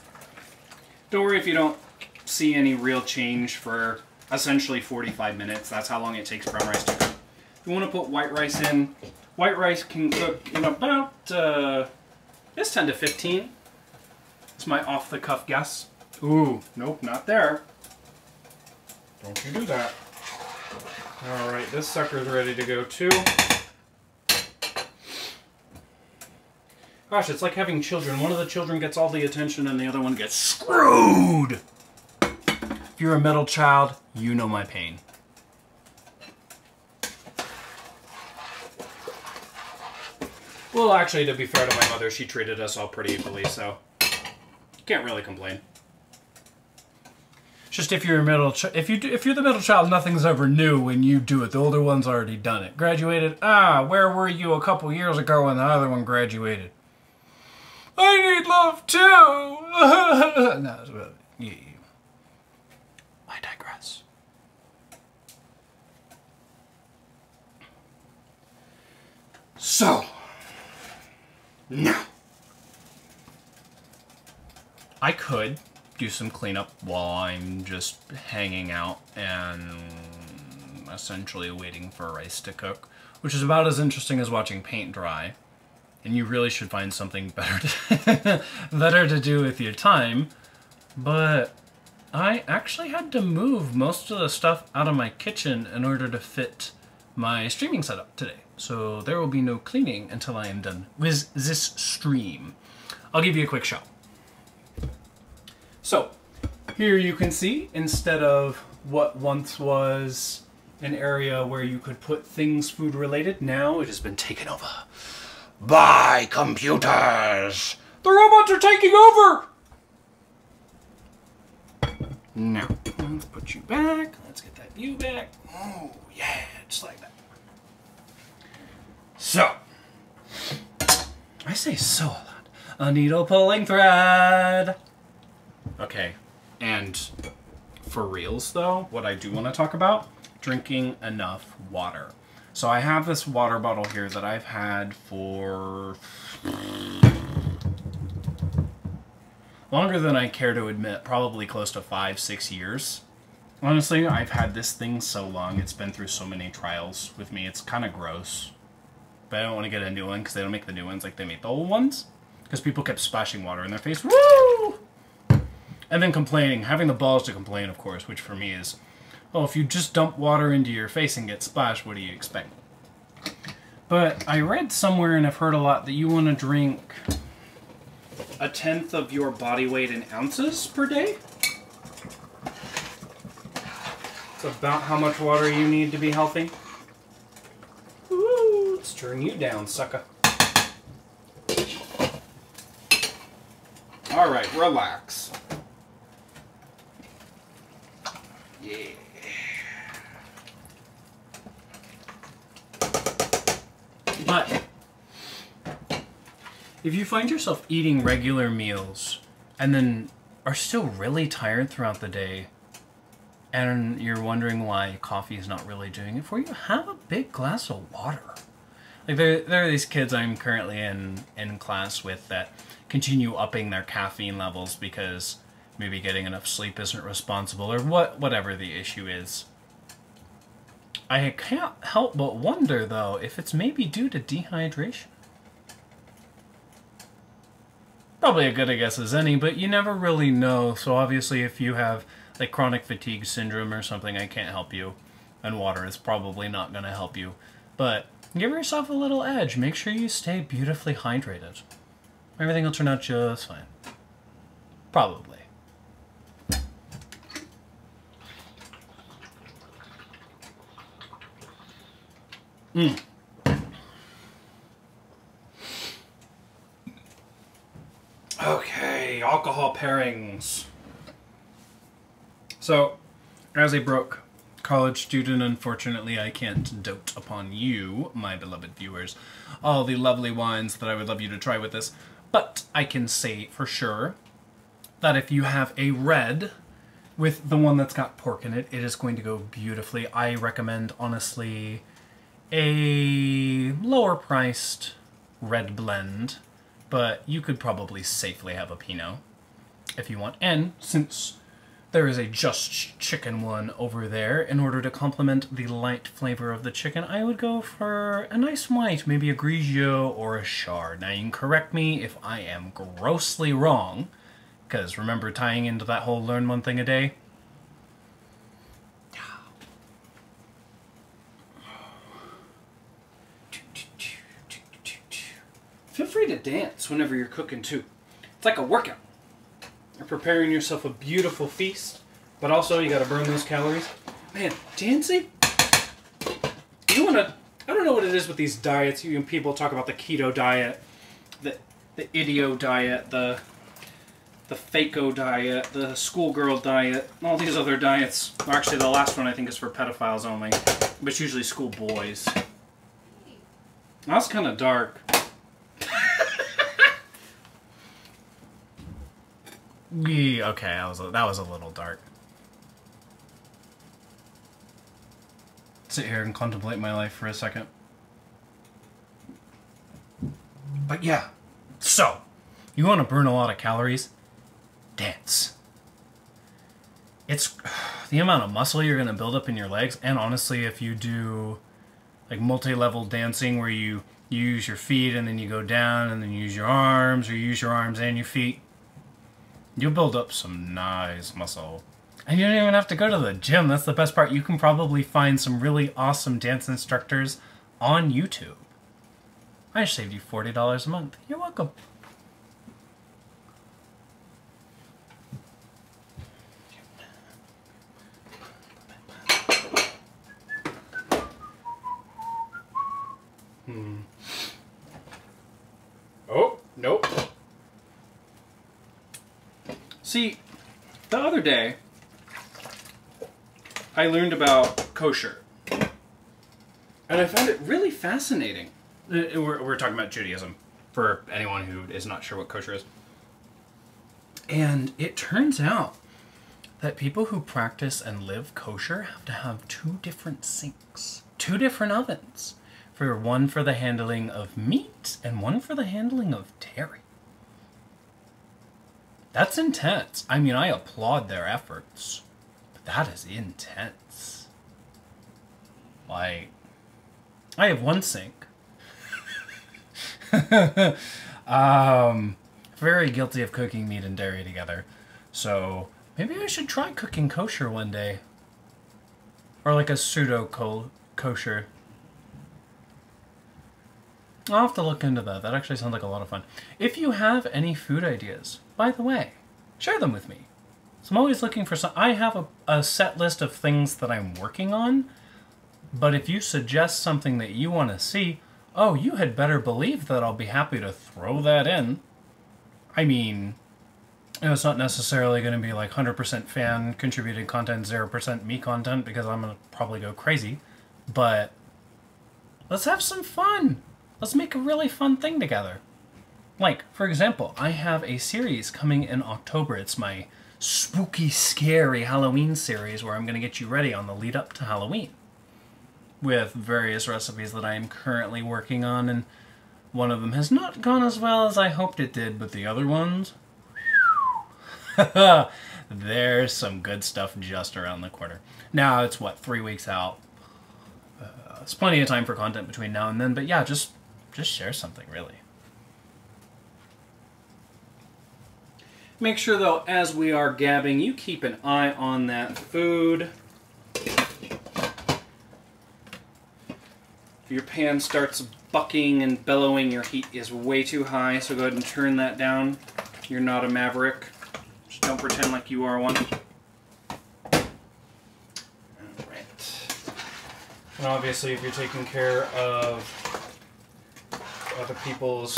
don't worry if you don't see any real change for essentially 45 minutes. That's how long it takes brown rice to cook. If you want to put white rice in, white rice can cook in about, it's 10 to 15. It's my off-the-cuff guess. Ooh, nope, not there. Don't you do that. Alright, this sucker's ready to go too. Gosh, it's like having children. One of the children gets all the attention and the other one gets screwed! If you're a middle child, you know my pain. Well, actually, to be fair to my mother, she treated us all pretty equally, so can't really complain. It's just if you're a if you're the middle child, nothing's ever new when you do it. The older one's already done it. Graduated. Where were you a couple years ago when the other one graduated? I need love too. No, I digress. So. Now, I could do some cleanup while I'm just hanging out and essentially waiting for rice to cook, which is about as interesting as watching paint dry. And you really should find something better to do with your time. But I actually had to move most of the stuff out of my kitchen in order to fit my streaming setup today. So there will be no cleaning until I am done with this stream. I'll give you a quick show. So here you can see, instead of what once was an area where you could put things food related, now it has been taken over by computers. The robots are taking over! Now, let's put you back. Let's get that view back. Oh, yeah, just like that. So, I say so a lot. A needle pulling thread. Okay, and for reals though, what I do want to talk about, drinking enough water. So I have this water bottle here that I've had for longer than I care to admit, probably close to 5-6 years. Honestly, I've had this thing so long, it's been through so many trials with me, it's kind of gross. But I don't want to get a new one because they don't make the new ones like they make the old ones. Because people kept splashing water in their face. Woo! And then complaining, having the balls to complain, of course, which for me is, oh, if you just dump water into your face and get splashed, what do you expect? But I read somewhere and I've heard a lot that you want to drink 1/10 of your body weight in ounces per day. It's about how much water you need to be healthy. Woo! Let's turn you down, sucker. All right, relax. Yeah. But if you find yourself eating regular meals and then are still really tired throughout the day and you're wondering why coffee is not really doing it for you, have a big glass of water. Like there are these kids I'm currently in class with that continue upping their caffeine levels because maybe getting enough sleep isn't responsible or whatever the issue is. I can't help but wonder, though, if it's maybe due to dehydration. Probably a good a guess as any, but you never really know. So obviously if you have like chronic fatigue syndrome or something, I can't help you. And water is probably not going to help you. But give yourself a little edge. Make sure you stay beautifully hydrated. Everything will turn out just fine. Probably. Okay, alcohol pairings. So, as a broke college student, unfortunately, I can't dote upon you, my beloved viewers, all the lovely wines that I would love you to try with this. But I can say for sure that if you have a red with the one that's got pork in it, it is going to go beautifully. I recommend, honestly, a lower priced red blend, but you could probably safely have a Pinot if you want. And since there is a Just Chicken one over there, in order to complement the light flavor of the chicken, I would go for a nice white, maybe a Grigio or a Chard. Now you can correct me if I am grossly wrong, because remember tying into that whole learn one thing a day? Feel free to dance whenever you're cooking too. It's like a workout. You're preparing yourself a beautiful feast, but also you gotta burn those calories. Man, dancing? You wanna, I don't know what it is with these diets. People talk about the keto diet, the idio diet, the Fako diet, the schoolgirl diet, all these other diets. Well, actually, the last one I think is for pedophiles only, but it's usually schoolboys. That's kind of dark. Yeah, okay, that was a little dark. Sit here and contemplate my life for a second. But yeah, so, you want to burn a lot of calories? Dance. It's the amount of muscle you're going to build up in your legs, and honestly, if you do like multi-level dancing where you use your feet and then you go down and then you use your arms, or you use your arms and your feet, you'll build up some nice muscle. And you don't even have to go to the gym. That's the best part. You can probably find some really awesome dance instructors on YouTube. I just saved you $40 a month. You're welcome. Oh, nope. See, the other day, I learned about kosher. And I found it really fascinating. We're talking about Judaism, for anyone who is not sure what kosher is. And it turns out that people who practice and live kosher have to have 2 different sinks, 2 different ovens, for one for the handling of meat and one for the handling of dairy. That's intense. I mean, I applaud their efforts, but that is intense. Like, I have 1 sink. Very guilty of cooking meat and dairy together. So, maybe I should try cooking kosher one day. Or like a pseudo-kosher. I'll have to look into that. That actually sounds like a lot of fun. If you have any food ideas, by the way, share them with me. So I'm always looking for some. I have a set list of things that I'm working on, but if you suggest something that you want to see, oh, you had better believe that I'll be happy to throw that in. I mean, It's not necessarily going to be like 100% fan contributed content, 0% me content, because I'm going to probably go crazy. But let's have some fun. Let's make a really fun thing together. Like, for example, I have a series coming in October. It's my spooky, scary Halloween series where I'm going to get you ready on the lead up to Halloween with various recipes that I am currently working on, and one of them has not gone as well as I hoped it did, but the other ones, there's some good stuff just around the corner. Now, it's what, 3 weeks out? It's plenty of time for content between now and then, but yeah, just share something, really. Make sure, though, as we are gabbing, you keep an eye on that food. If your pan starts bucking and bellowing, your heat is way too high, so go ahead and turn that down. You're not a maverick. Just don't pretend like you are one. Alright. And obviously, if you're taking care of other people's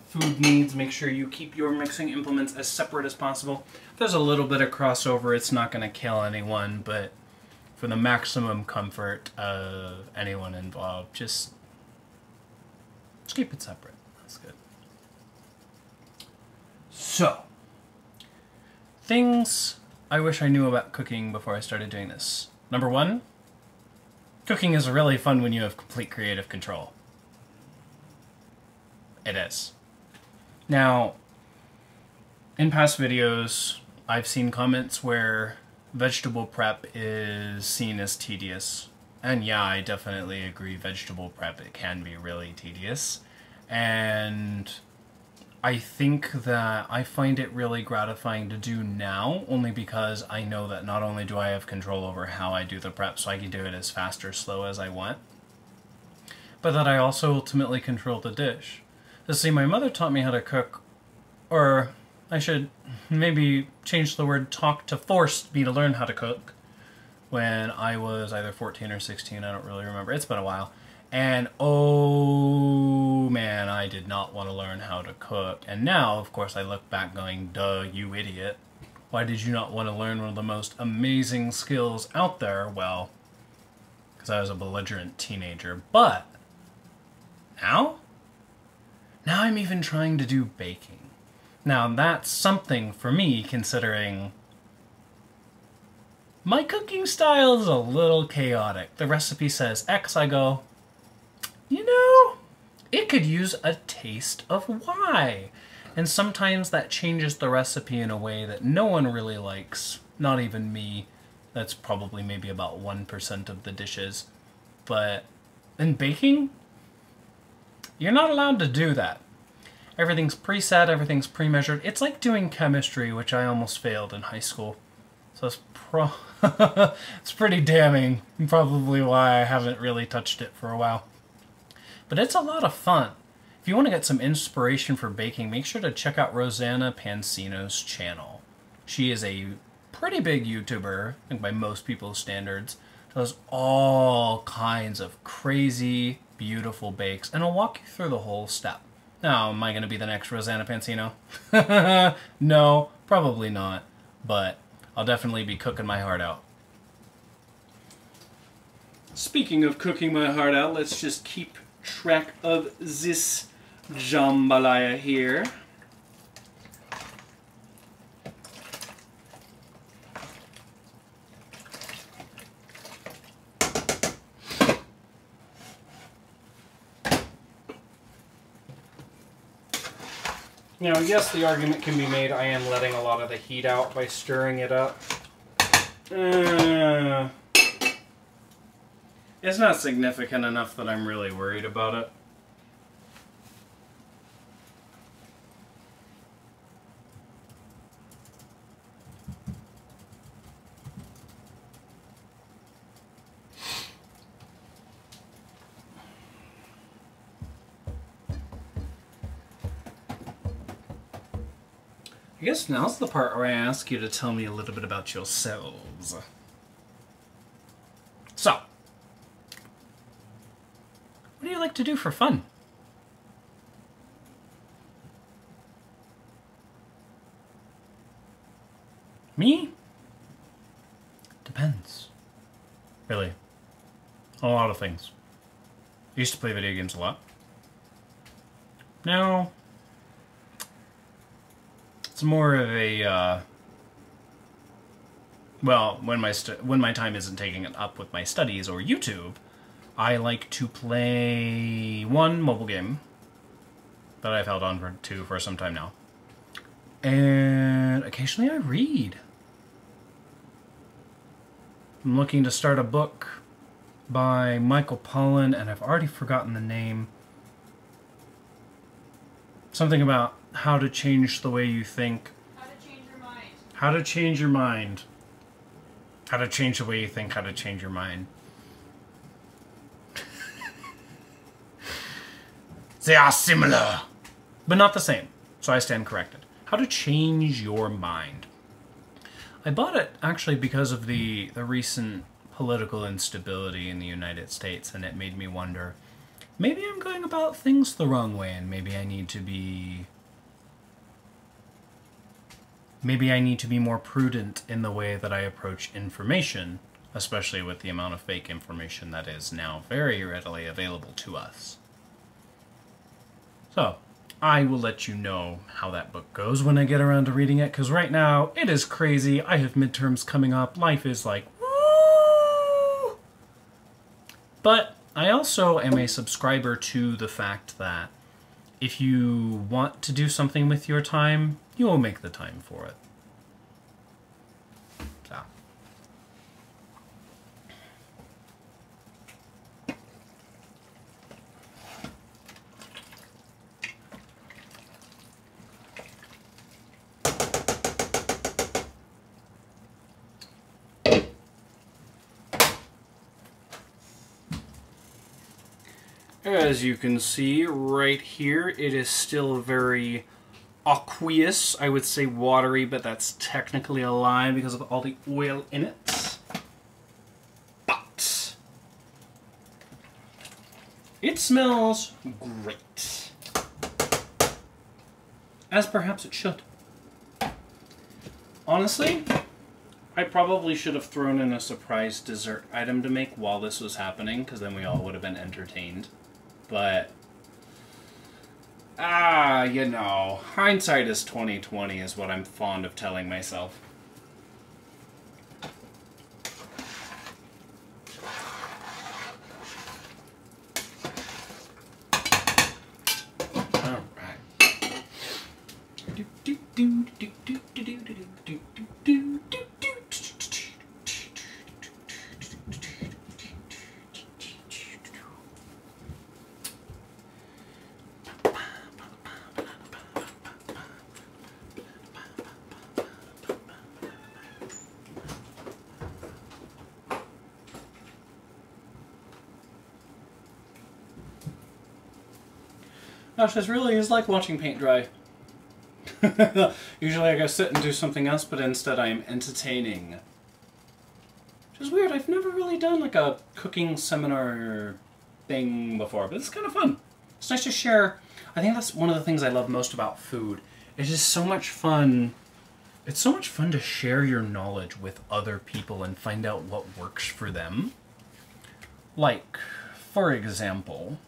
food needs, make sure you keep your mixing implements as separate as possible. If there's a little bit of crossover, it's not going to kill anyone, but for the maximum comfort of anyone involved, just keep it separate. That's good. So, things I wish I knew about cooking before I started doing this. Number one, cooking is really fun when you have complete creative control. It is. Now, in past videos, I've seen comments where vegetable prep is seen as tedious. And yeah, I definitely agree, vegetable prep, it can be really tedious. And I think that I find it really gratifying to do now, only because I know that not only do I have control over how I do the prep, so I can do it as fast or slow as I want, but that I also ultimately control the dish. See, my mother taught me how to cook, or I should maybe change the word talk to force me to learn how to cook when I was either 14 or 16, I don't really remember. It's been a while. And oh man, I did not want to learn how to cook. And now, of course, I look back going, duh, you idiot. Why did you not want to learn one of the most amazing skills out there? Well, because I was a belligerent teenager. But now I'm even trying to do baking. Now, that's something for me, considering my cooking style is a little chaotic. The recipe says X, I go, you know, it could use a taste of Y. And sometimes that changes the recipe in a way that no one really likes, not even me. That's probably maybe about 1% of the dishes. But in baking, you're not allowed to do that. Everything's preset, everything's pre-measured. It's like doing chemistry, which I almost failed in high school. So it's it's pretty damning, probably why I haven't really touched it for a while. But it's a lot of fun. If you want to get some inspiration for baking, make sure to check out Rosanna Pansino's channel. She is a pretty big YouTuber, I think by most people's standards. Does all kinds of crazy, beautiful bakes, and I'll walk you through the whole step. Now, am I going to be the next Rosanna Pansino? No, probably not, but I'll definitely be cooking my heart out. Speaking of cooking my heart out, let's just keep track of this jambalaya here. Now, yes, the argument can be made I am letting a lot of the heat out by stirring it up. It's not significant enough that I'm really worried about it. I guess now's the part where I ask you to tell me a little bit about yourselves. So, what do you like to do for fun? Me? Depends. Really. A lot of things. I used to play video games a lot. Now, it's more of a, well, when my time isn't taking it up with my studies or YouTube, I like to play one mobile game that I've held on to for some time now. And occasionally I read. I'm looking to start a book by Michael Pollan, and I've already forgotten the name. Something about how to change the way you think. How to change your mind. How to change your mind. How to change the way you think, how to change your mind. They are similar, but not the same, so I stand corrected. How to change your mind. I bought it actually because of the recent political instability in the United States, and it made me wonder, maybe I'm going about things the wrong way, and maybe I need to be more prudent in the way that I approach information, especially with the amount of fake information that is now very readily available to us. So, I will let you know how that book goes when I get around to reading it, because right now, it is crazy. I have midterms coming up. Life is like, woo! But I also am a subscriber to the fact that if you want to do something with your time, you will make the time for it. So. As you can see right here, it is still very aqueous. I would say watery, but that's technically a lie because of all the oil in it. But it smells great. As perhaps it should. Honestly, I probably should have thrown in a surprise dessert item to make while this was happening, because then we all would have been entertained. But, you know, hindsight is 20/20 is what I'm fond of telling myself. All right. Gosh, this really is like watching paint dry. Usually I go sit and do something else, but instead I am entertaining. Which is weird, I've never really done like a cooking seminar thing before, but it's kind of fun. It's nice to share. I think that's one of the things I love most about food. It's just so much fun. It's so much fun to share your knowledge with other people and find out what works for them. Like, for example,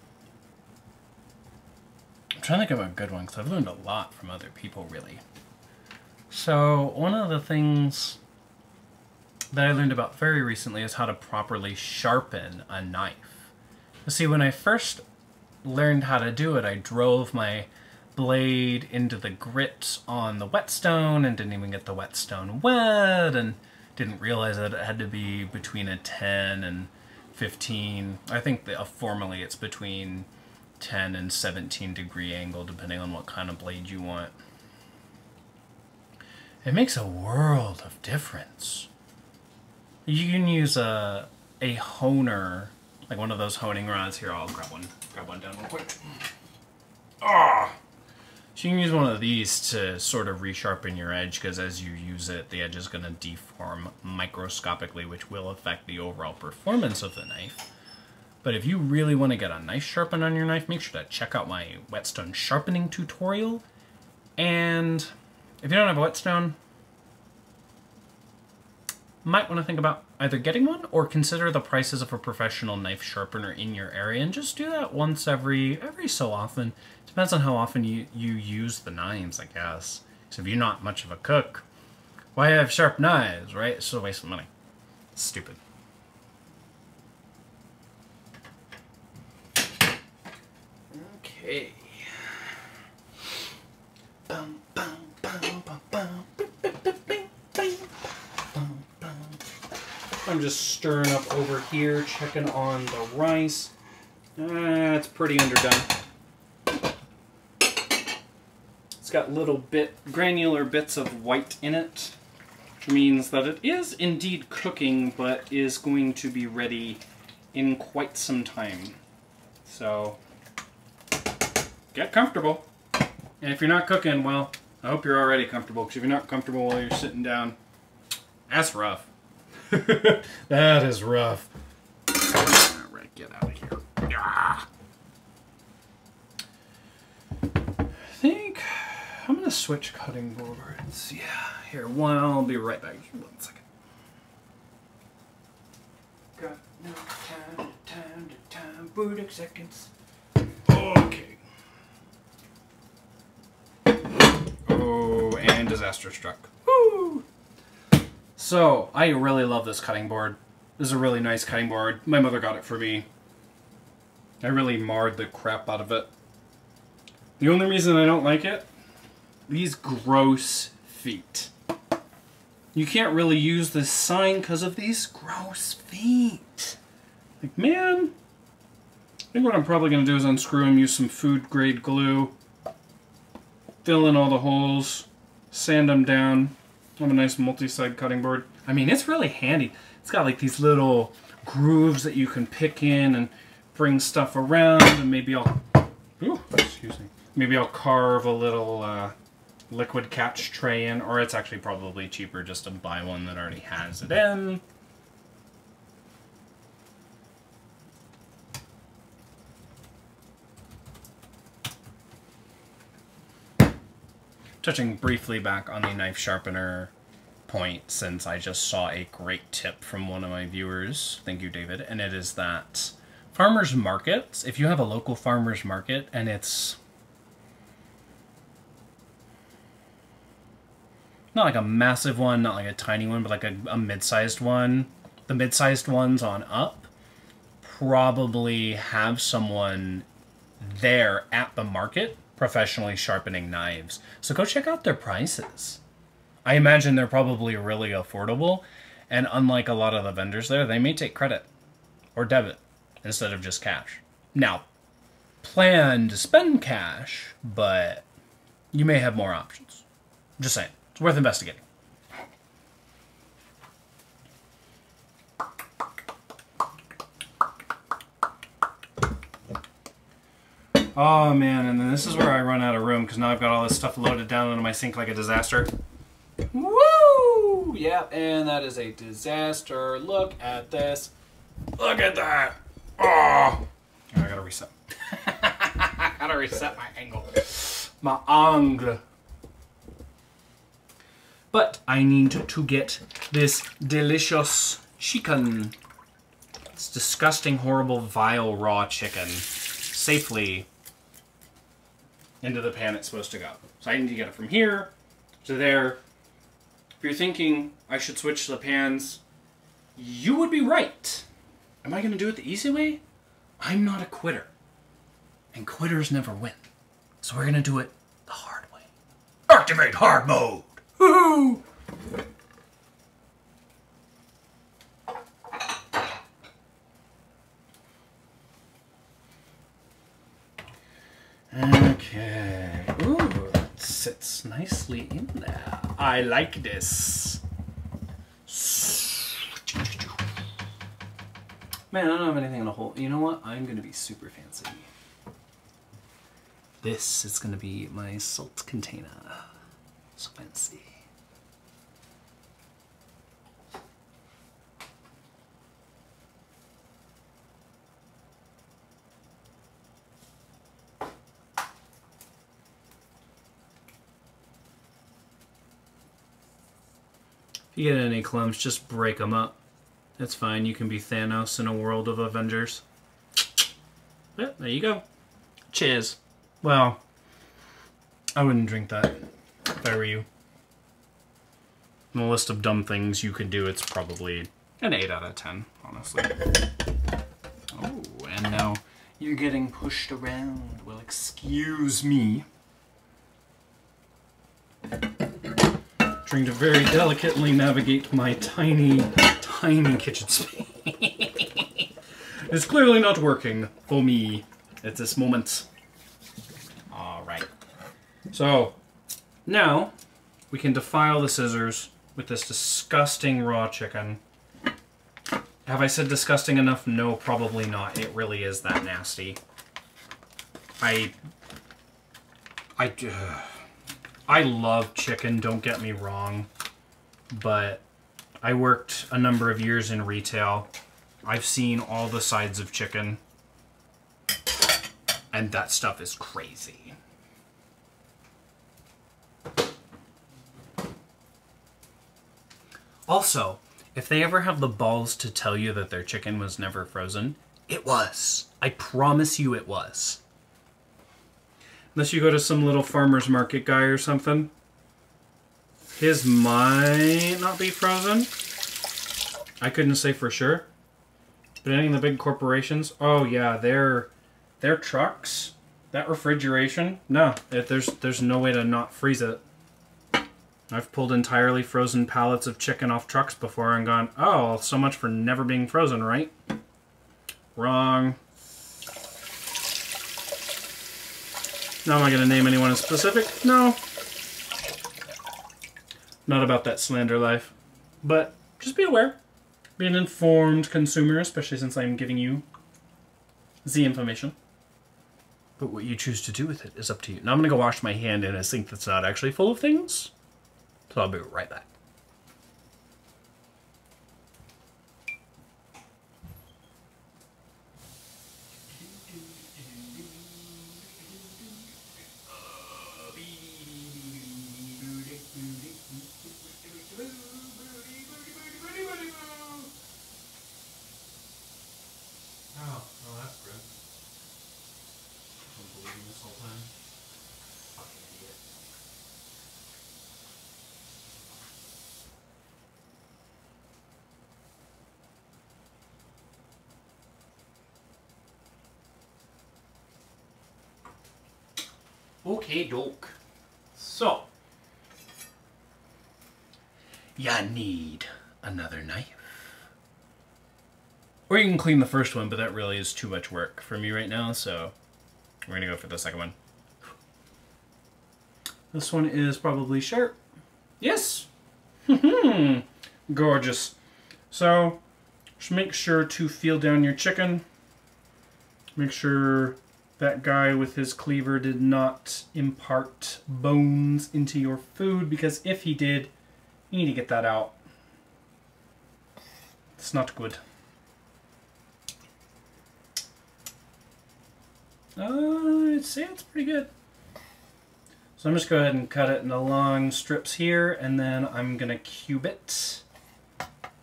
I'm trying to think of a good one, because I've learned a lot from other people, really. So, one of the things that I learned about very recently is how to properly sharpen a knife. You see, when I first learned how to do it, I drove my blade into the grit on the whetstone and didn't even get the whetstone wet, and didn't realize that it had to be between a 10 and 15. I think that formally it's between 10 and 17 degree angle, depending on what kind of blade you want. It makes a world of difference. You can use a honer, like one of those honing rods. Here, I'll grab one down real quick. Ah! So you can use one of these to sort of resharpen your edge, because as you use it, the edge is going to deform microscopically, which will affect the overall performance of the knife. But if you really want to get a nice sharpen on your knife, make sure to check out my whetstone sharpening tutorial. And if you don't have a whetstone, might want to think about either getting one or consider the prices of a professional knife sharpener in your area, and just do that once every so often. Depends on how often you use the knives, I guess. So if you're not much of a cook, why have sharp knives, right? It's just a waste of money. It's stupid. Okay. Bum, bum, bum, bum, bum. I'm just stirring up over here, checking on the rice. It's pretty underdone. It's got little granular bits of white in it, which means that it is indeed cooking, but is going to be ready in quite some time. So, get comfortable. And if you're not cooking, well, I hope you're already comfortable, because if you're not comfortable while you're sitting down, that's rough. That is rough. Alright, get out of here. Ah. I think I'm going to switch cutting boards. Yeah, here, I'll be right back. 1 second. Got no time, booting seconds. Okay. Oh, and disaster struck. Woo! So, I really love this cutting board. This is a really nice cutting board. My mother got it for me. I really marred the crap out of it. The only reason I don't like it, these gross feet. You can't really use this sign because of these gross feet. Like, man, I think what I'm probably going to do is unscrew them, use some food grade glue, fill in all the holes, sand them down. I have a nice multi-side cutting board. I mean, it's really handy. It's got like these little grooves that you can pick in and bring stuff around, and maybe I'll, ooh, excuse me, maybe I'll carve a little liquid catch tray in, or it's actually probably cheaper just to buy one that already has it in. Touching briefly back on the knife sharpener point, since I just saw a great tip from one of my viewers, thank you David, and it is that farmers markets, if you have a local farmers market and it's not like a massive one, not like a tiny one, but like a mid-sized one, the mid-sized ones on up probably have someone there at the market professionally sharpening knives. So go check out their prices. I imagine they're probably really affordable, and unlike a lot of the vendors there, they may take credit or debit instead of just cash. Now, plan to spend cash, but you may have more options. Just saying. It's worth investigating. Oh man, and then this is where I run out of room because now I've got all this stuff loaded down into my sink like a disaster. Woo! Yep, and that is a disaster. Look at this. Look at that. Oh! I gotta reset. I gotta reset my angle. My angle. But I need to get this delicious chicken. It's disgusting, horrible, vile, raw chicken safely into the pan it's supposed to go. So I need to get it from here to there. If you're thinking I should switch the pans, you would be right. Am I going to do it the easy way? I'm not a quitter. And quitters never win. So we're going to do it the hard way. Activate hard mode! Woohoo! Okay. Ooh, it sits nicely in there. I like this. Man, I don't have anything in a hole. You know what? I'm going to be super fancy. This is going to be my salt container. So fancy. you get any clumps, just break them up. It's fine. You can be Thanos in a world of Avengers. Yeah, there you go. Cheers. Well, I wouldn't drink that if I were you. On the list of dumb things you could do, it's probably an 8 out of 10, honestly. Oh, and now you're getting pushed around. Well, excuse me. Trying to very delicately navigate my tiny, tiny kitchen space. It's clearly not working for me at this moment. Alright. So, now we can defile the scissors with this disgusting raw chicken. Have I said disgusting enough? No, probably not. It really is that nasty. I love chicken, don't get me wrong, but I worked a number of years in retail. I've seen all the sides of chicken, and that stuff is crazy. Also, if they ever have the balls to tell you that their chicken was never frozen, it was. I promise you it was. Unless you go to some little farmer's market guy or something. His might not be frozen. I couldn't say for sure. But any of the big corporations, oh yeah, their trucks, that refrigeration, no, there's no way to not freeze it. I've pulled entirely frozen pallets of chicken off trucks before and gone, oh, so much for never being frozen, right? Wrong. Now am I going to name anyone in specific? No. Not about that slander life. But just be aware. Be an informed consumer, especially since I'm giving you the information. But what you choose to do with it is up to you. Now I'm going to go wash my hand in a sink that's not actually full of things. So I'll be right back. Oh, that's good. I'm believing this whole time. Fucking idiot. Okay, doke. So, you need another knife. Or you can clean the first one, but that really is too much work for me right now, so we're going to go for the second one. This one is probably sharp. Yes! Gorgeous. So, just make sure to feel down your chicken. Make sure that guy with his cleaver did not impart bones into your food, because if he did, you need to get that out. It's not good. I'd say it's pretty good. So I'm just going to go ahead and cut it into long strips here, and then I'm going to cube it.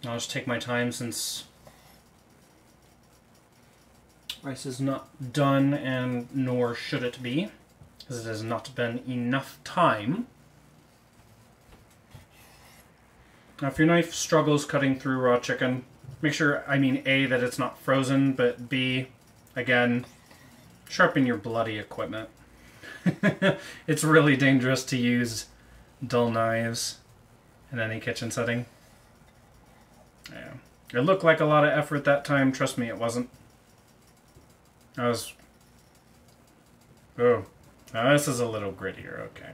I'll just take my time since rice is not done, and nor should it be, because it has not been enough time. Now if your knife struggles cutting through raw chicken, make sure, A, that it's not frozen, but B, again, sharpen your bloody equipment. It's really dangerous to use dull knives in any kitchen setting. Yeah. It looked like a lot of effort that time, trust me, it wasn't. I was... Oh. Now this is a little grittier, okay.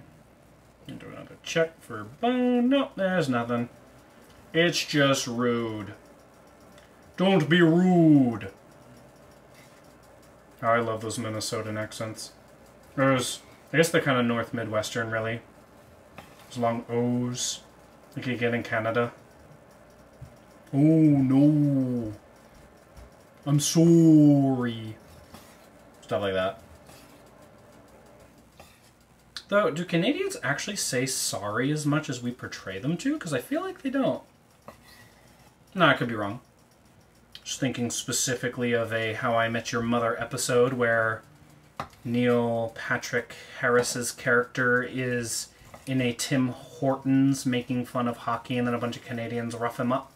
Do another check for bone. Nope, there's nothing. It's just rude. Don't be rude. Oh, I love those Minnesotan accents. Those, I guess they're kind of North Midwestern, really. Those long O's, like you get in Canada. Oh, no. I'm sorry. Stuff like that. Though, do Canadians actually say sorry as much as we portray them to? Because I feel like they don't. No, I could be wrong. Just thinking specifically of a How I Met Your Mother episode where Neil Patrick Harris's character is in a Tim Hortons making fun of hockey, and then a bunch of Canadians rough him up.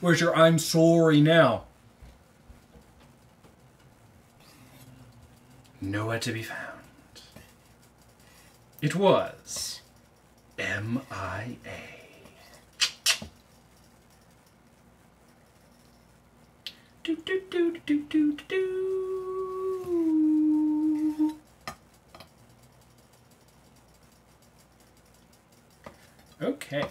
Where's your I'm sorry now? Nowhere to be found. It was MIA. Do do do do do do do. Okay.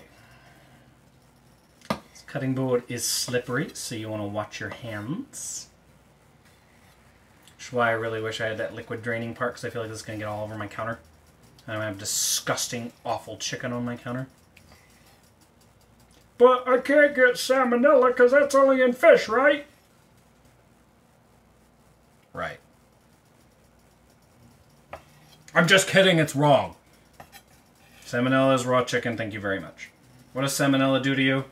This cutting board is slippery, so you want to watch your hands. Which is why I really wish I had that liquid draining part, because I feel like this is going to get all over my counter. I'm going to have disgusting, awful chicken on my counter. But I can't get salmonella because that's only in fish, right? Right. I'm just kidding, it's wrong. Salmonella is raw chicken, thank you very much. What does salmonella do to you?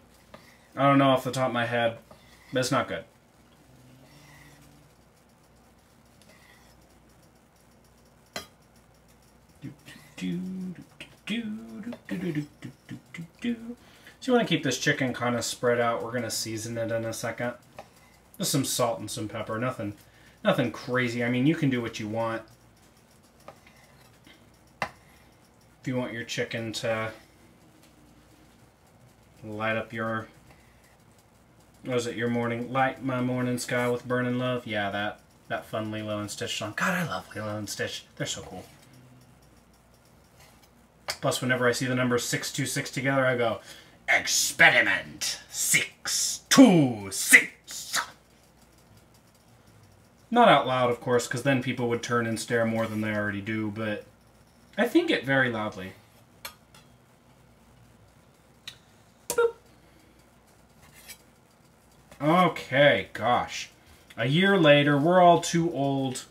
I don't know off the top of my head, but it's not good. So you want to keep this chicken kind of spread out. We're going to season it in a second. Just some salt and some pepper. Nothing crazy. I mean, you can do what you want. If you want your chicken to light up your... What was it? Your morning... Light my morning sky with burning love? Yeah, that fun Lilo and Stitch song. God, I love Lilo and Stitch. They're so cool. Plus, whenever I see the number 626 together, I go, Experiment 626. Not out loud, of course, because then people would turn and stare more than they already do, but I think it very loudly. Boop. Okay, gosh. A year later, we're all too old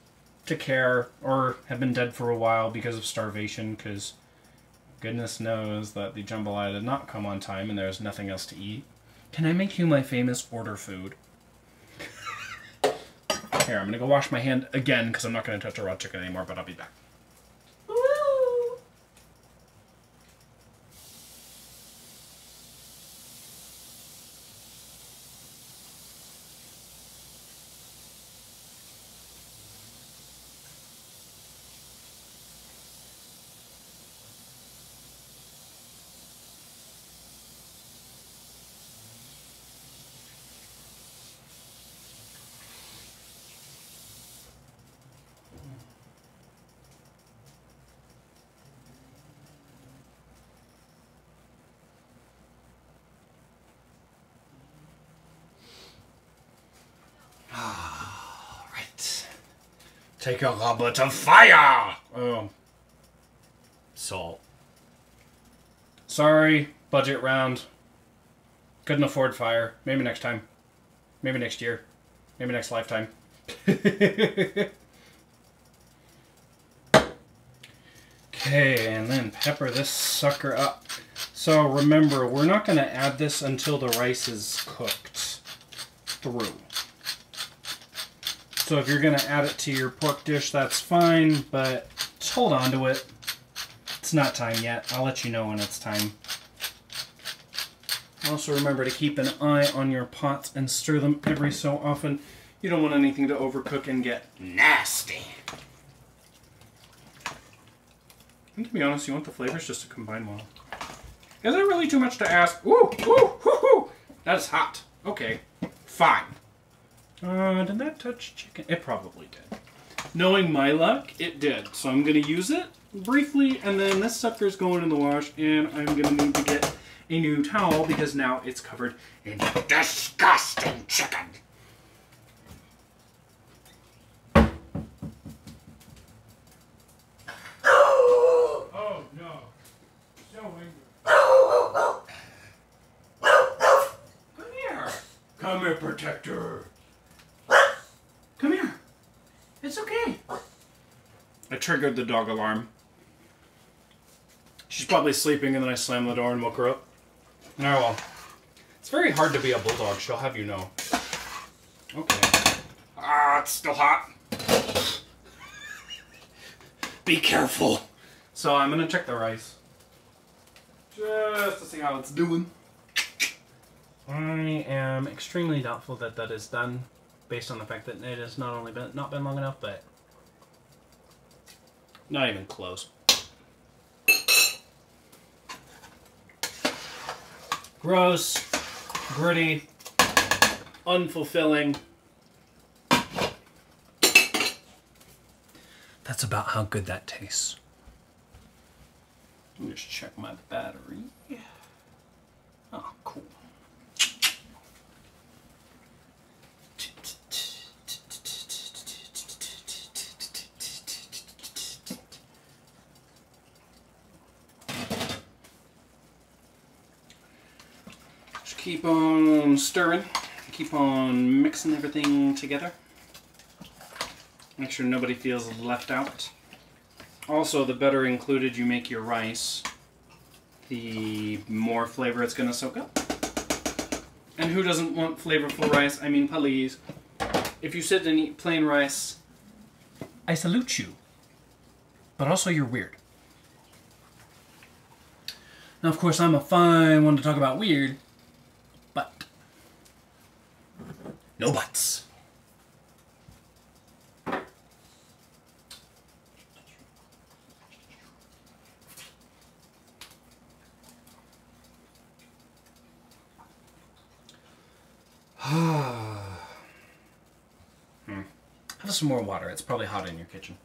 to care, or have been dead for a while because of starvation, because goodness knows that the jambalaya did not come on time and there's nothing else to eat. Can I make you my famous order food? Here, I'm going to go wash my hand again because I'm not going to touch a raw chicken anymore, but I'll be back. Woo! Take a goblet of fire! Oh. Salt. Sorry, budget round. Couldn't afford fire. Maybe next time. Maybe next year. Maybe next lifetime. Okay, and then pepper this sucker up. So remember, we're not going to add this until the rice is cooked through. So if you're going to add it to your pork dish, that's fine, but just hold on to it. It's not time yet. I'll let you know when it's time. Also remember to keep an eye on your pots and stir them every so often. You don't want anything to overcook and get nasty. And to be honest, you want the flavors just to combine well. Is it really too much to ask? Ooh, ooh, hoo, hoo. That is hot. Okay, fine. Did that touch chicken? It probably did. Knowing my luck, it did. So I'm going to use it briefly, and then this sucker's going in the wash, and I'm going to need to get a new towel because now it's covered in disgusting chicken. Oh no. So angry. Come here. Come here, protector. Come here. It's okay. I triggered the dog alarm. She's probably sleeping and then I slammed the door and woke her up. Oh well. very hard to be a bulldog, she'll have you know. Okay. Ah, it's still hot. Be careful. So I'm gonna check the rice. Just to see how it's doing. I am extremely doubtful that that is done, based on the fact that it has not only been not been long enough, but not even close. Gross, gritty, unfulfilling. That's about how good that tastes. Let me just check my battery. Oh, cool. Just keep on stirring. Keep on mixing everything together. Make sure nobody feels left out. Also, the better included you make your rice, the more flavor it's going to soak up. And who doesn't want flavorful rice? I mean, please. If you sit and eat plain rice, I salute you. But also, you're weird. Now, of course, I'm a fine one to talk about weird, but no buts. Have some more water. It's probably hot in your kitchen.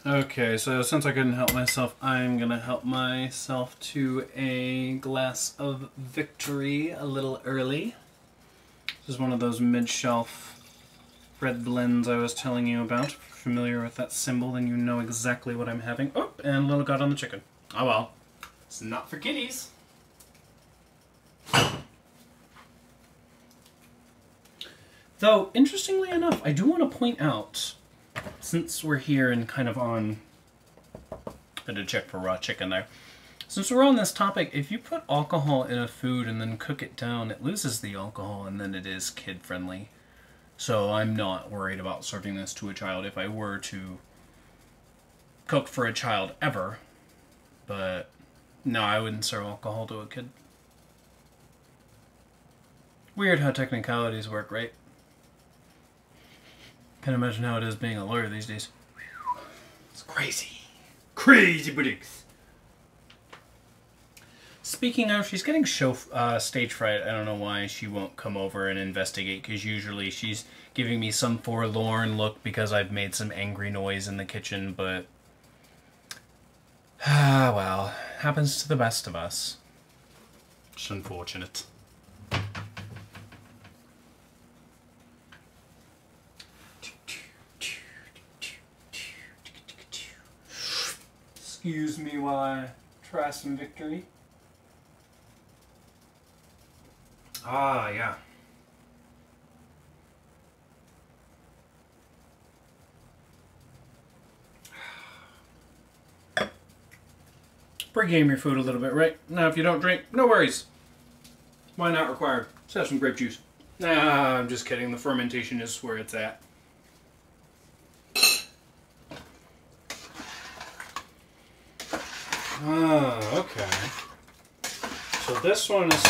Okay, so since I couldn't help myself, I'm gonna help myself to a glass of victory a little early. This is one of those mid-shelf red blends I was telling you about. If you're familiar with that symbol, then you know exactly what I'm having. Oh, and a little got on the chicken. Oh well. It's not for kiddies. Though, interestingly enough, I do want to point out, since we're here and kind of on, I did check for raw chicken there. Since we're on this topic, if you put alcohol in a food and then cook it down, it loses the alcohol and then it is kid friendly. So I'm not worried about serving this to a child if I were to cook for a child ever. But no, I wouldn't serve alcohol to a kid. Weird how technicalities work, right? Can't imagine how it is being a lawyer these days. It's crazy. Crazy buddings. Speaking of, she's getting stage fright. I don't know why she won't come over and investigate, because usually she's giving me some forlorn look because I've made some angry noise in the kitchen, but well, happens to the best of us. It's unfortunate. Excuse me while I try some victory. Ah, yeah. Pre-game your food a little bit, right? Now, if you don't drink, no worries. Why not required? Let's have some grape juice. Nah, I'm just kidding. The fermentation is where it's at. Ah, okay. So this one is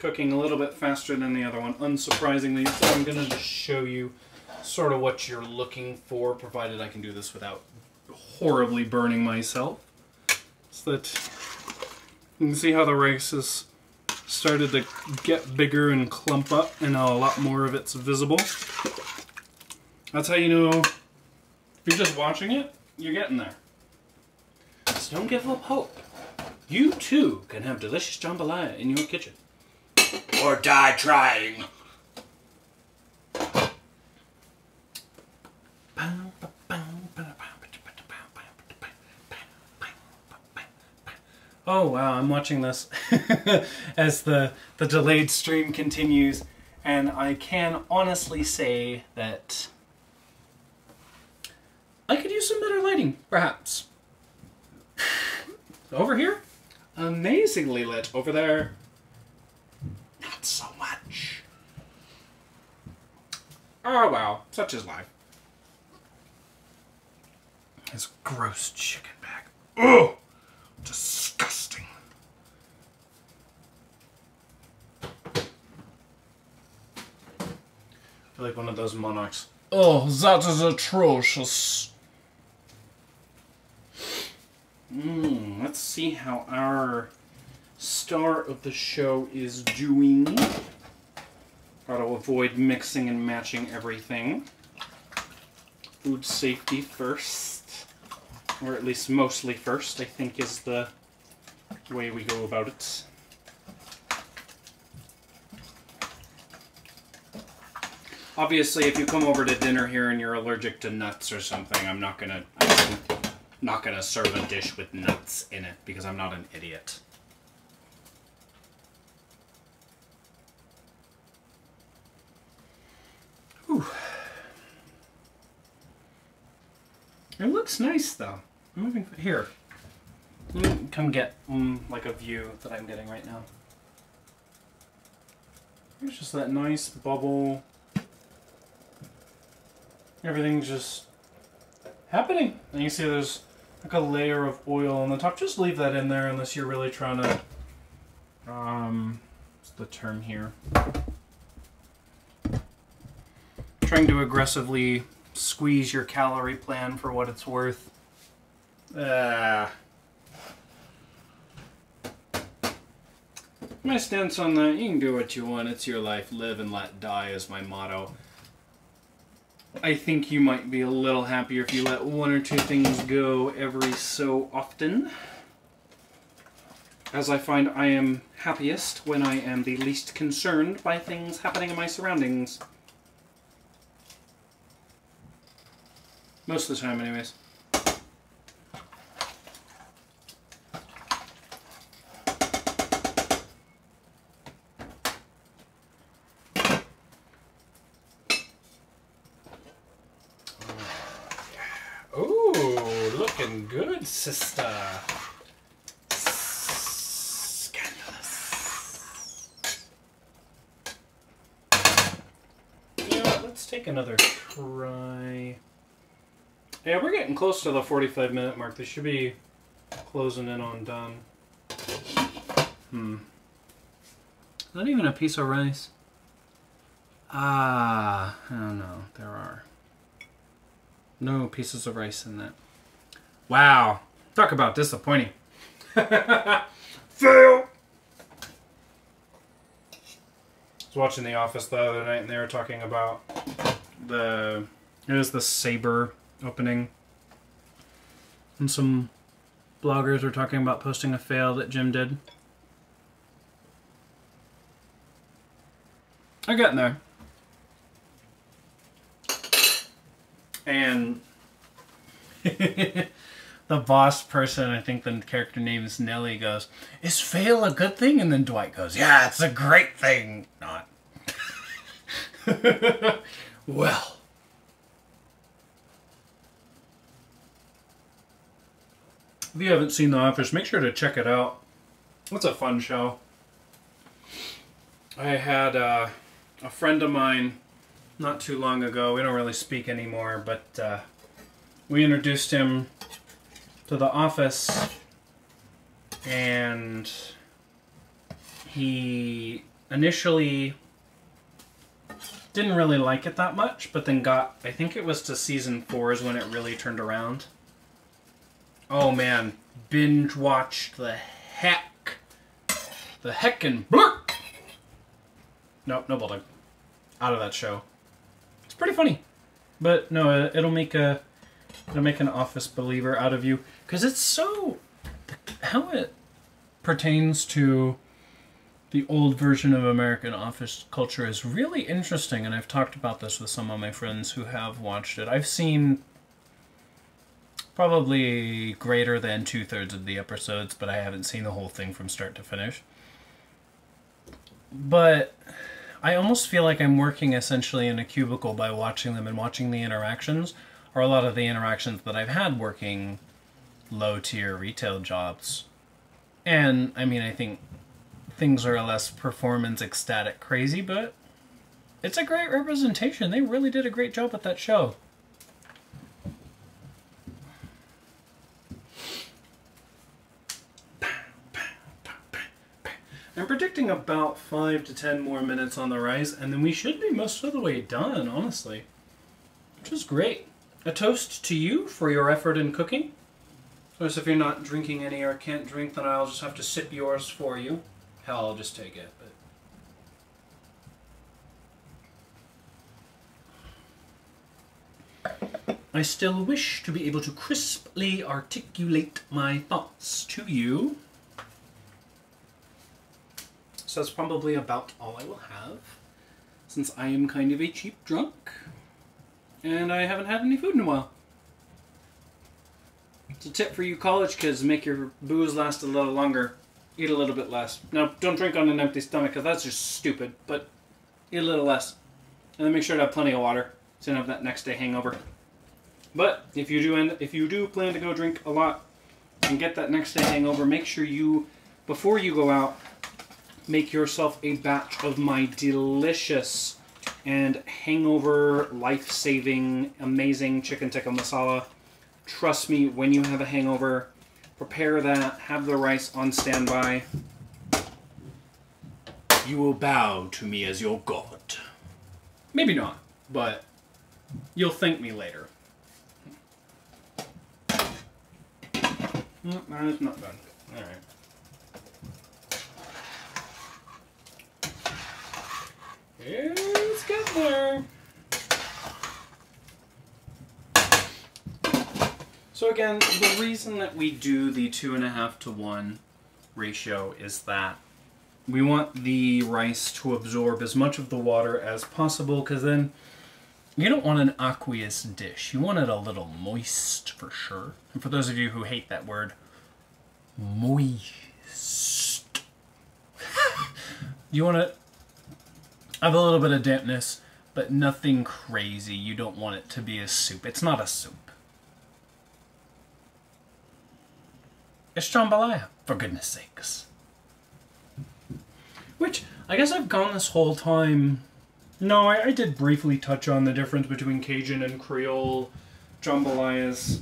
cooking a little bit faster than the other one, unsurprisingly. So I'm going to just show you sort of what you're looking for, provided I can do this without horribly burning myself. So that you can see how the rice has started to get bigger and clump up, and now a lot more of it's visible. That's how you know, if you're just watching it, you're getting there. So don't give up hope. You too can have delicious jambalaya in your kitchen. Or die trying. Oh wow, I'm watching this as the delayed stream continues, and I can honestly say that I could use some better lighting, perhaps. Over here, amazingly lit. Over there, not so much. Oh wow, such is life. This gross chicken back. Oh, disgusting. I feel like one of those monarchs. Oh, that is atrocious. Let's see how our star of the show is doing. Gotta avoid mixing and matching everything. Food safety first. Or at least mostly first, I think, is the way we go about it. Obviously, if you come over to dinner here and you're allergic to nuts or something, I'm not gonna serve a dish with nuts in it because I'm not an idiot. Whew. It looks nice though. Moving here. Let me come get like a view that I'm getting right now. It's just that nice bubble. Everything's just happening. And you see there's like a layer of oil on the top. Just leave that in there unless you're really trying to, what's the term here? Trying to aggressively squeeze your calorie plan for what it's worth. My stance on that, you can do what you want, it's your life, live and let die is my motto. I think you might be a little happier if you let one or two things go every so often. As I find I am happiest when I am the least concerned by things happening in my surroundings. Most of the time, anyways. Ooh, looking good, sister. Scandalous. You know what, let's take another try. Yeah, we're getting close to the 45-minute mark. They should be closing in on done. Is that even a piece of rice? Ah, I don't know. There are no pieces of rice in that. Wow. Talk about disappointing. Fail! I was watching The Office the other night and they were talking about it was the Sabre opening. And some bloggers were talking about posting a fail that Jim did. I got in there. And the boss person, I think the character name is Nelly, goes, "Is fail a good thing?" And then Dwight goes, "Yeah, it's a great thing." Not. Well. If you haven't seen The Office, make sure to check it out. It's a fun show. I had a friend of mine not too long ago. We don't really speak anymore, but we introduced him to The Office, and he initially didn't really like it that much, but then got, I think it was to season 4 is when it really turned around. Oh man, binge watched the heckin' blurk. Nope, no bulldog. Out of that show. It's pretty funny, but no, it'll make an Office believer out of you because it's so how it pertains to the old version of American Office culture is really interesting, and I've talked about this with some of my friends who have watched it. I've seen Probably greater than 2/3 of the episodes, but I haven't seen the whole thing from start to finish. But I almost feel like I'm working essentially in a cubicle by watching them, and watching the interactions are a lot of the interactions that I've had working low-tier retail jobs. And, I mean, I think things are less performance ecstatic crazy, but it's a great representation. They really did a great job with that show. I'm predicting about 5 to 10 more minutes on the rice, and then we should be most of the way done, honestly. Which is great. A toast to you for your effort in cooking. Of course, if you're not drinking any or can't drink, then I'll just have to sip yours for you. Hell, I'll just take it. But I still wish to be able to crisply articulate my thoughts to you. So that's probably about all I will have, since I am kind of a cheap drunk, and I haven't had any food in a while. It's a tip for you college kids: make your booze last a little longer. Eat a little bit less. Now, don't drink on an empty stomach, because that's just stupid, but eat a little less. And then make sure to have plenty of water, so you don't have that next day hangover. But if you do plan to go drink a lot and get that next day hangover, make sure you, before you go out, make yourself a batch of my delicious and hangover life-saving amazing chicken tikka masala. Trust me, when you have a hangover, prepare that, have the rice on standby. You will bow to me as your god. Maybe not, but you'll thank me later. No, it's not done. Alright. Let's get there. So again, the reason that we do the 2.5 to 1 ratio is that we want the rice to absorb as much of the water as possible, because then you don't want an aqueous dish. You want it a little moist for sure. And for those of you who hate that word, moist. You want it have a little bit of dampness, but nothing crazy. You don't want it to be a soup. It's not a soup. It's jambalaya, for goodness sakes. Which, I guess I've gone this whole time... No, I did briefly touch on the difference between Cajun and Creole jambalayas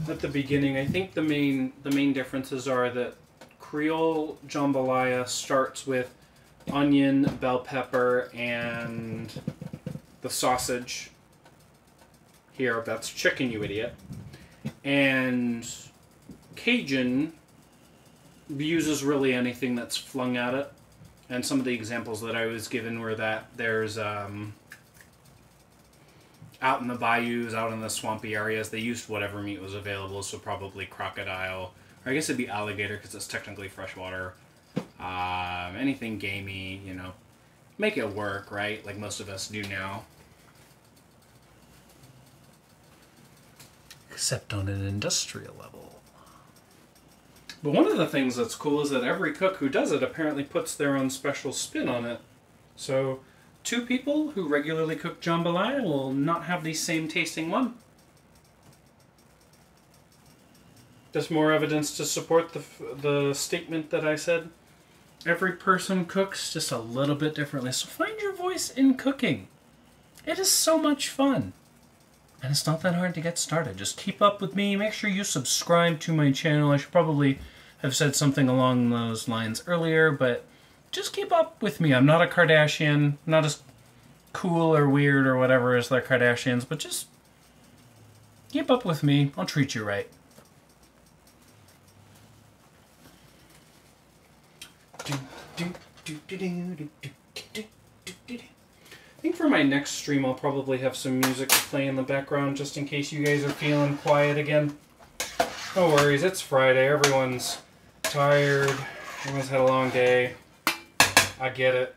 at the beginning. I think the main differences are that Creole jambalaya starts with onion, bell pepper, and the sausage. Here, that's chicken, you idiot. And Cajun uses really anything that's flung at it. And some of the examples that I was given were that there's out in the bayous, out in the swampy areas, they used whatever meat was available, so probably crocodile, or I guess it'd be alligator because it's technically freshwater. Anything gamey, you know, make it work, right? Like most of us do now. Except on an industrial level. But one of the things that's cool is that every cook who does it apparently puts their own special spin on it. So 2 people who regularly cook jambalaya will not have the same tasting one. Just more evidence to support the statement that I said. Every person cooks just a little bit differently. So find your voice in cooking. It is so much fun. And it's not that hard to get started. Just keep up with me. Make sure you subscribe to my channel. I should probably have said something along those lines earlier, but just keep up with me. I'm not a Kardashian. I'm not as cool or weird or whatever as the Kardashians, but just keep up with me. I'll treat you right. I think for my next stream I'll probably have some music to play in the background just in case you guys are feeling quiet again. No worries, it's Friday, everyone's tired, everyone's had a long day. I get it.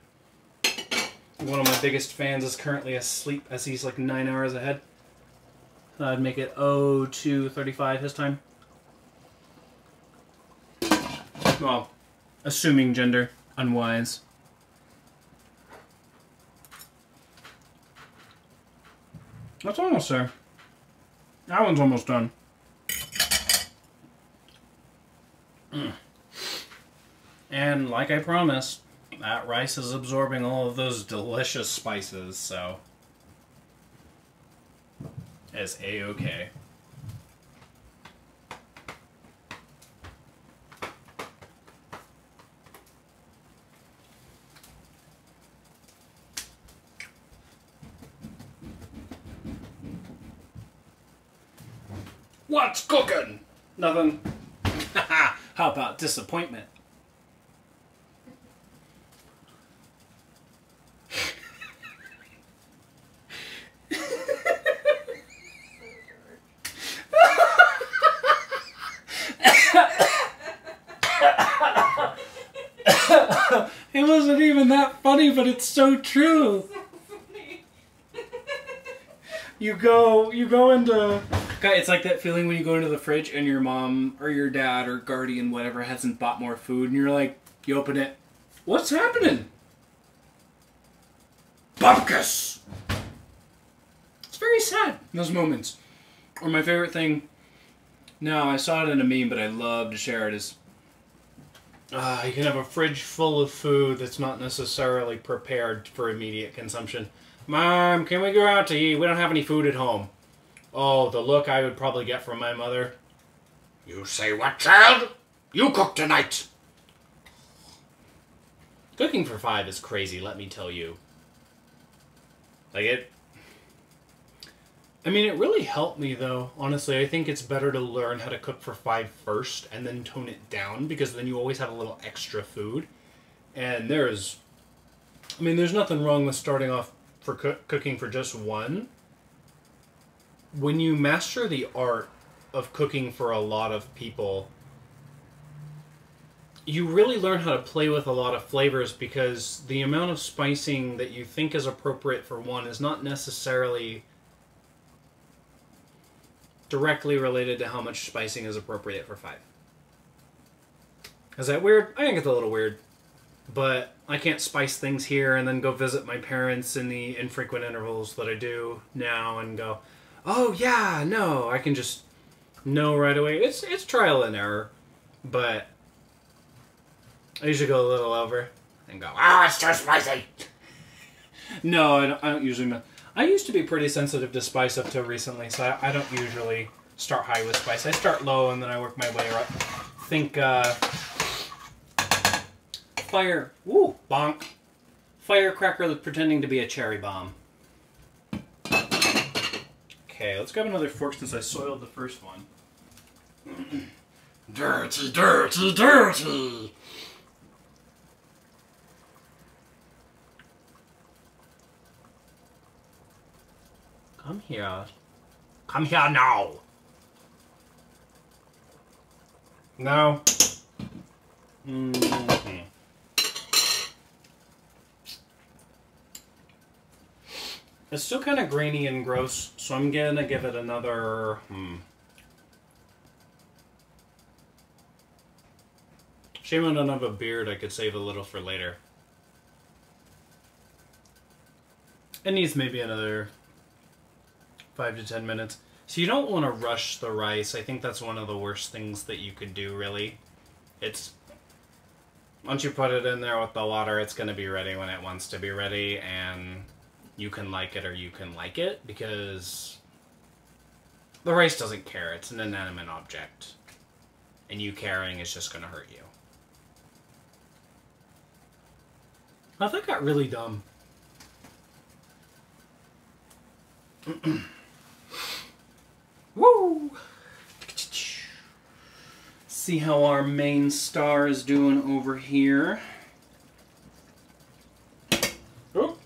One of my biggest fans is currently asleep as he's like 9 hours ahead. That'd make it 02:35 his time. Well, assuming gender, unwise. That's almost there. That one's almost done. And like I promised, that rice is absorbing all of those delicious spices, so it's a-okay. What's cooking? Nothing. How about disappointment? It wasn't even that funny, but it's so true. You go into... It's like that feeling when you go into the fridge and your mom or your dad or guardian, whatever, hasn't bought more food, and you're like, you open it, what's happening? Bupkis! It's very sad in those moments. Or my favorite thing, now I saw it in a meme, but I love to share it, is you can have a fridge full of food that's not necessarily prepared for immediate consumption. Mom, can we go out to eat? We don't have any food at home. Oh, the look I would probably get from my mother. You say what, child? You cook tonight. Cooking for 5 is crazy, let me tell you. Like it... I mean, it really helped me, though. Honestly, I think it's better to learn how to cook for 5 first and then tone it down, because then you always have a little extra food. And there's nothing wrong with starting off for cooking for just 1. When you master the art of cooking for a lot of people, you really learn how to play with a lot of flavors, because the amount of spicing that you think is appropriate for 1 is not necessarily directly related to how much spicing is appropriate for 5. Is that weird? I think it's a little weird. But I can't spice things here and then go visit my parents in the infrequent intervals that I do now and go, oh yeah, no, I can just know right away. It's trial and error, but I usually go a little over and go, oh, it's too spicy. No, I don't usually. I used to be pretty sensitive to spice up till recently, so I don't usually start high with spice. I start low and then I work my way up. Think fire. Woo, bonk. Firecracker pretending to be a cherry bomb. Okay, let's grab another fork since I soiled the first one. Dirty, dirty, dirty! Come here. Come here now! No. Mm-hmm. It's still kind of grainy and gross, so I'm gonna give it another... Shame I don't have a beard. I could save a little for later. It needs maybe another 5 to 10 minutes. So you don't want to rush the rice. I think that's one of the worst things that you could do, really. It's... Once you put it in there with the water, it's going to be ready when it wants to be ready, and you can like it or you can like it, because the rice doesn't care. It's an inanimate object. And you caring is just going to hurt you. Oh, that got really dumb. Woo! See how our main star is doing over here. Oh.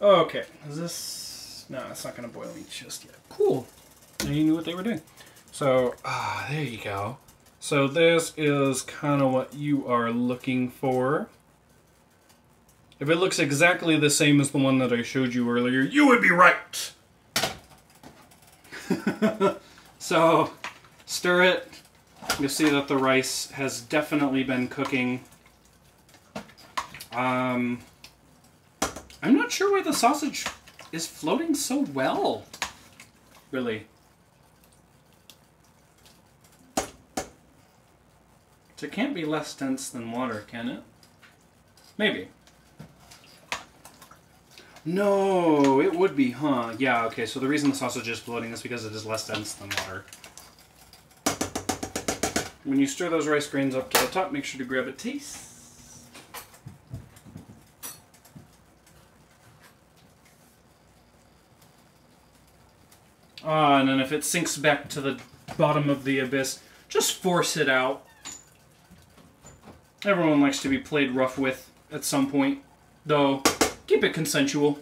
Okay, is this... No, it's not going to boil me just yet. Cool. And you knew what they were doing. So, there you go. So this is kind of what you are looking for. If it looks exactly the same as the one that I showed you earlier, you would be right. So, stir it. You'll see that the rice has definitely been cooking. I'm not sure why the sausage is floating so well, really. It can't be less dense than water, can it? Maybe. No, it would be, huh? Yeah, okay, so the reason the sausage is floating is because it is less dense than water. When you stir those rice grains up to the top, make sure to grab a taste. Ah, and then if it sinks back to the bottom of the abyss, just force it out. Everyone likes to be played rough with at some point, though keep it consensual.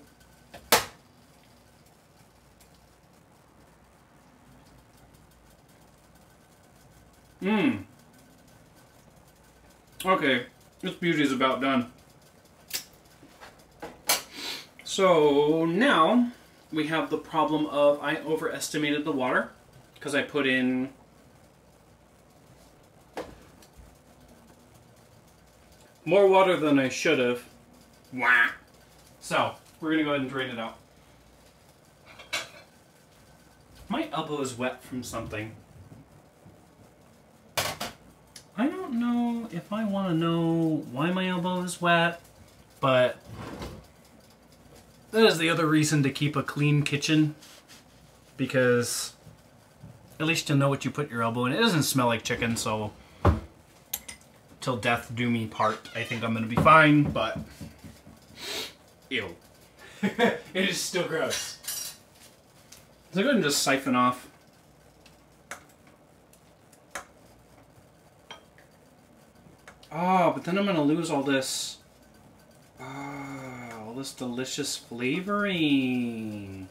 Okay, this beauty is about done. So now we have the problem of I overestimated the water because I put in more water than I should have. Wah. So we're gonna go ahead and drain it out. My elbow is wet from something. I don't know if I want to know why my elbow is wet, but that is the other reason to keep a clean kitchen, because at least you'll know what you put your elbow in. It doesn't smell like chicken, so till death do me part, I think I'm going to be fine, but ew. It is still gross. So go ahead and just siphon off. Oh, but then I'm going to lose all this, all this delicious flavoring.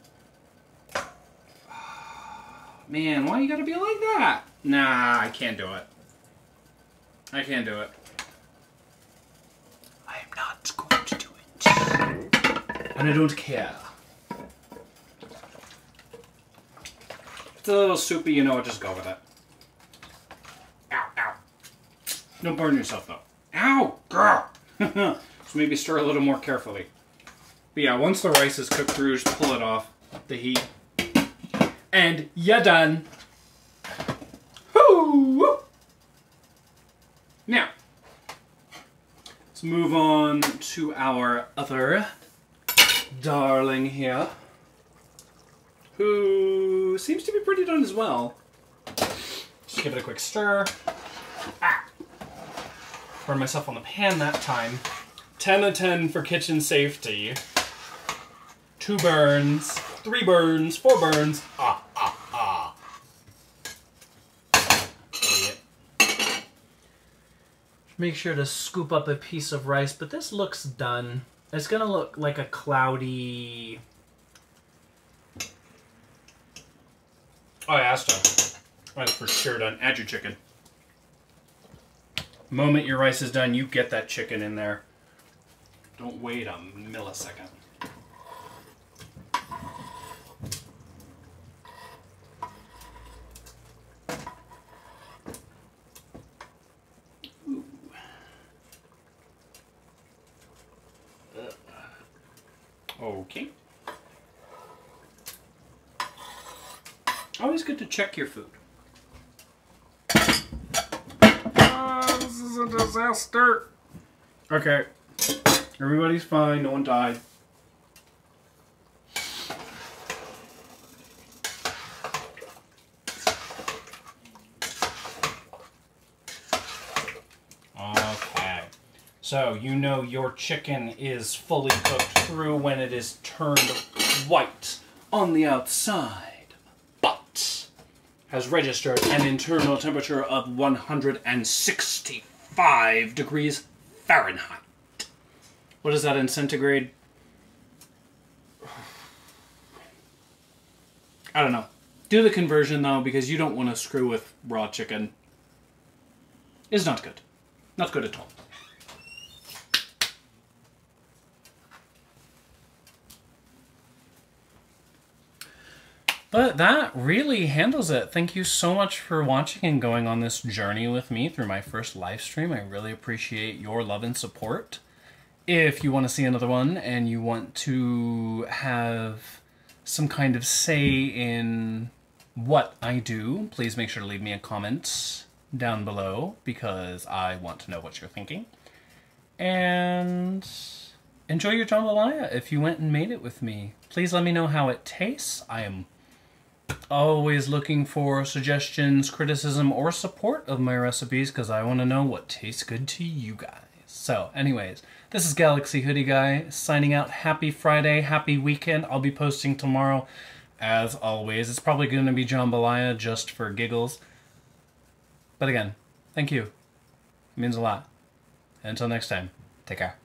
Man, why you gotta be like that? Nah, I can't do it. I can't do it. I am not going to do it. And I don't care. If it's a little soupy, you know what, just go with it. Ow, ow. Don't burn yourself, though. Ow! Girl! So maybe stir a little more carefully. But yeah, once the rice is cooked through, just pull it off the heat. And you're done. Woo! Now, let's move on to our other darling here, who seems to be pretty done as well. Just give it a quick stir. Ah! Burned myself on the pan that time. 10 out of 10 for kitchen safety. 2 burns, 3 burns, 4 burns. Idiot. Make sure to scoop up a piece of rice, but this looks done. It's gonna look like a cloudy... Oh yeah, that's done. That's for sure done. Add your chicken. The moment your rice is done, you get that chicken in there. Don't wait a millisecond. Okay. Always good to check your food. This is a disaster. Okay. Everybody's fine. No one died. Okay. So, you know your chicken is fully cooked through when it is turned white on the outside, but has registered an internal temperature of 165 degrees Fahrenheit. What is that in centigrade? I don't know. Do the conversion, though, because you don't want to screw with raw chicken. It's not good. Not good at all. But that really handles it. Thank you so much for watching and going on this journey with me through my first live stream. I really appreciate your love and support. If you want to see another one and you want to have some kind of say in what I do, please make sure to leave me a comment down below because I want to know what you're thinking. And enjoy your jambalaya if you went and made it with me. Please let me know how it tastes. I am always looking for suggestions, criticism, or support of my recipes because I want to know what tastes good to you guys. So anyways, this is Galaxy Hoodie Guy signing out. Happy Friday, happy weekend. I'll be posting tomorrow as always. It's probably going to be jambalaya just for giggles. But again, thank you. It means a lot. And until next time, take care.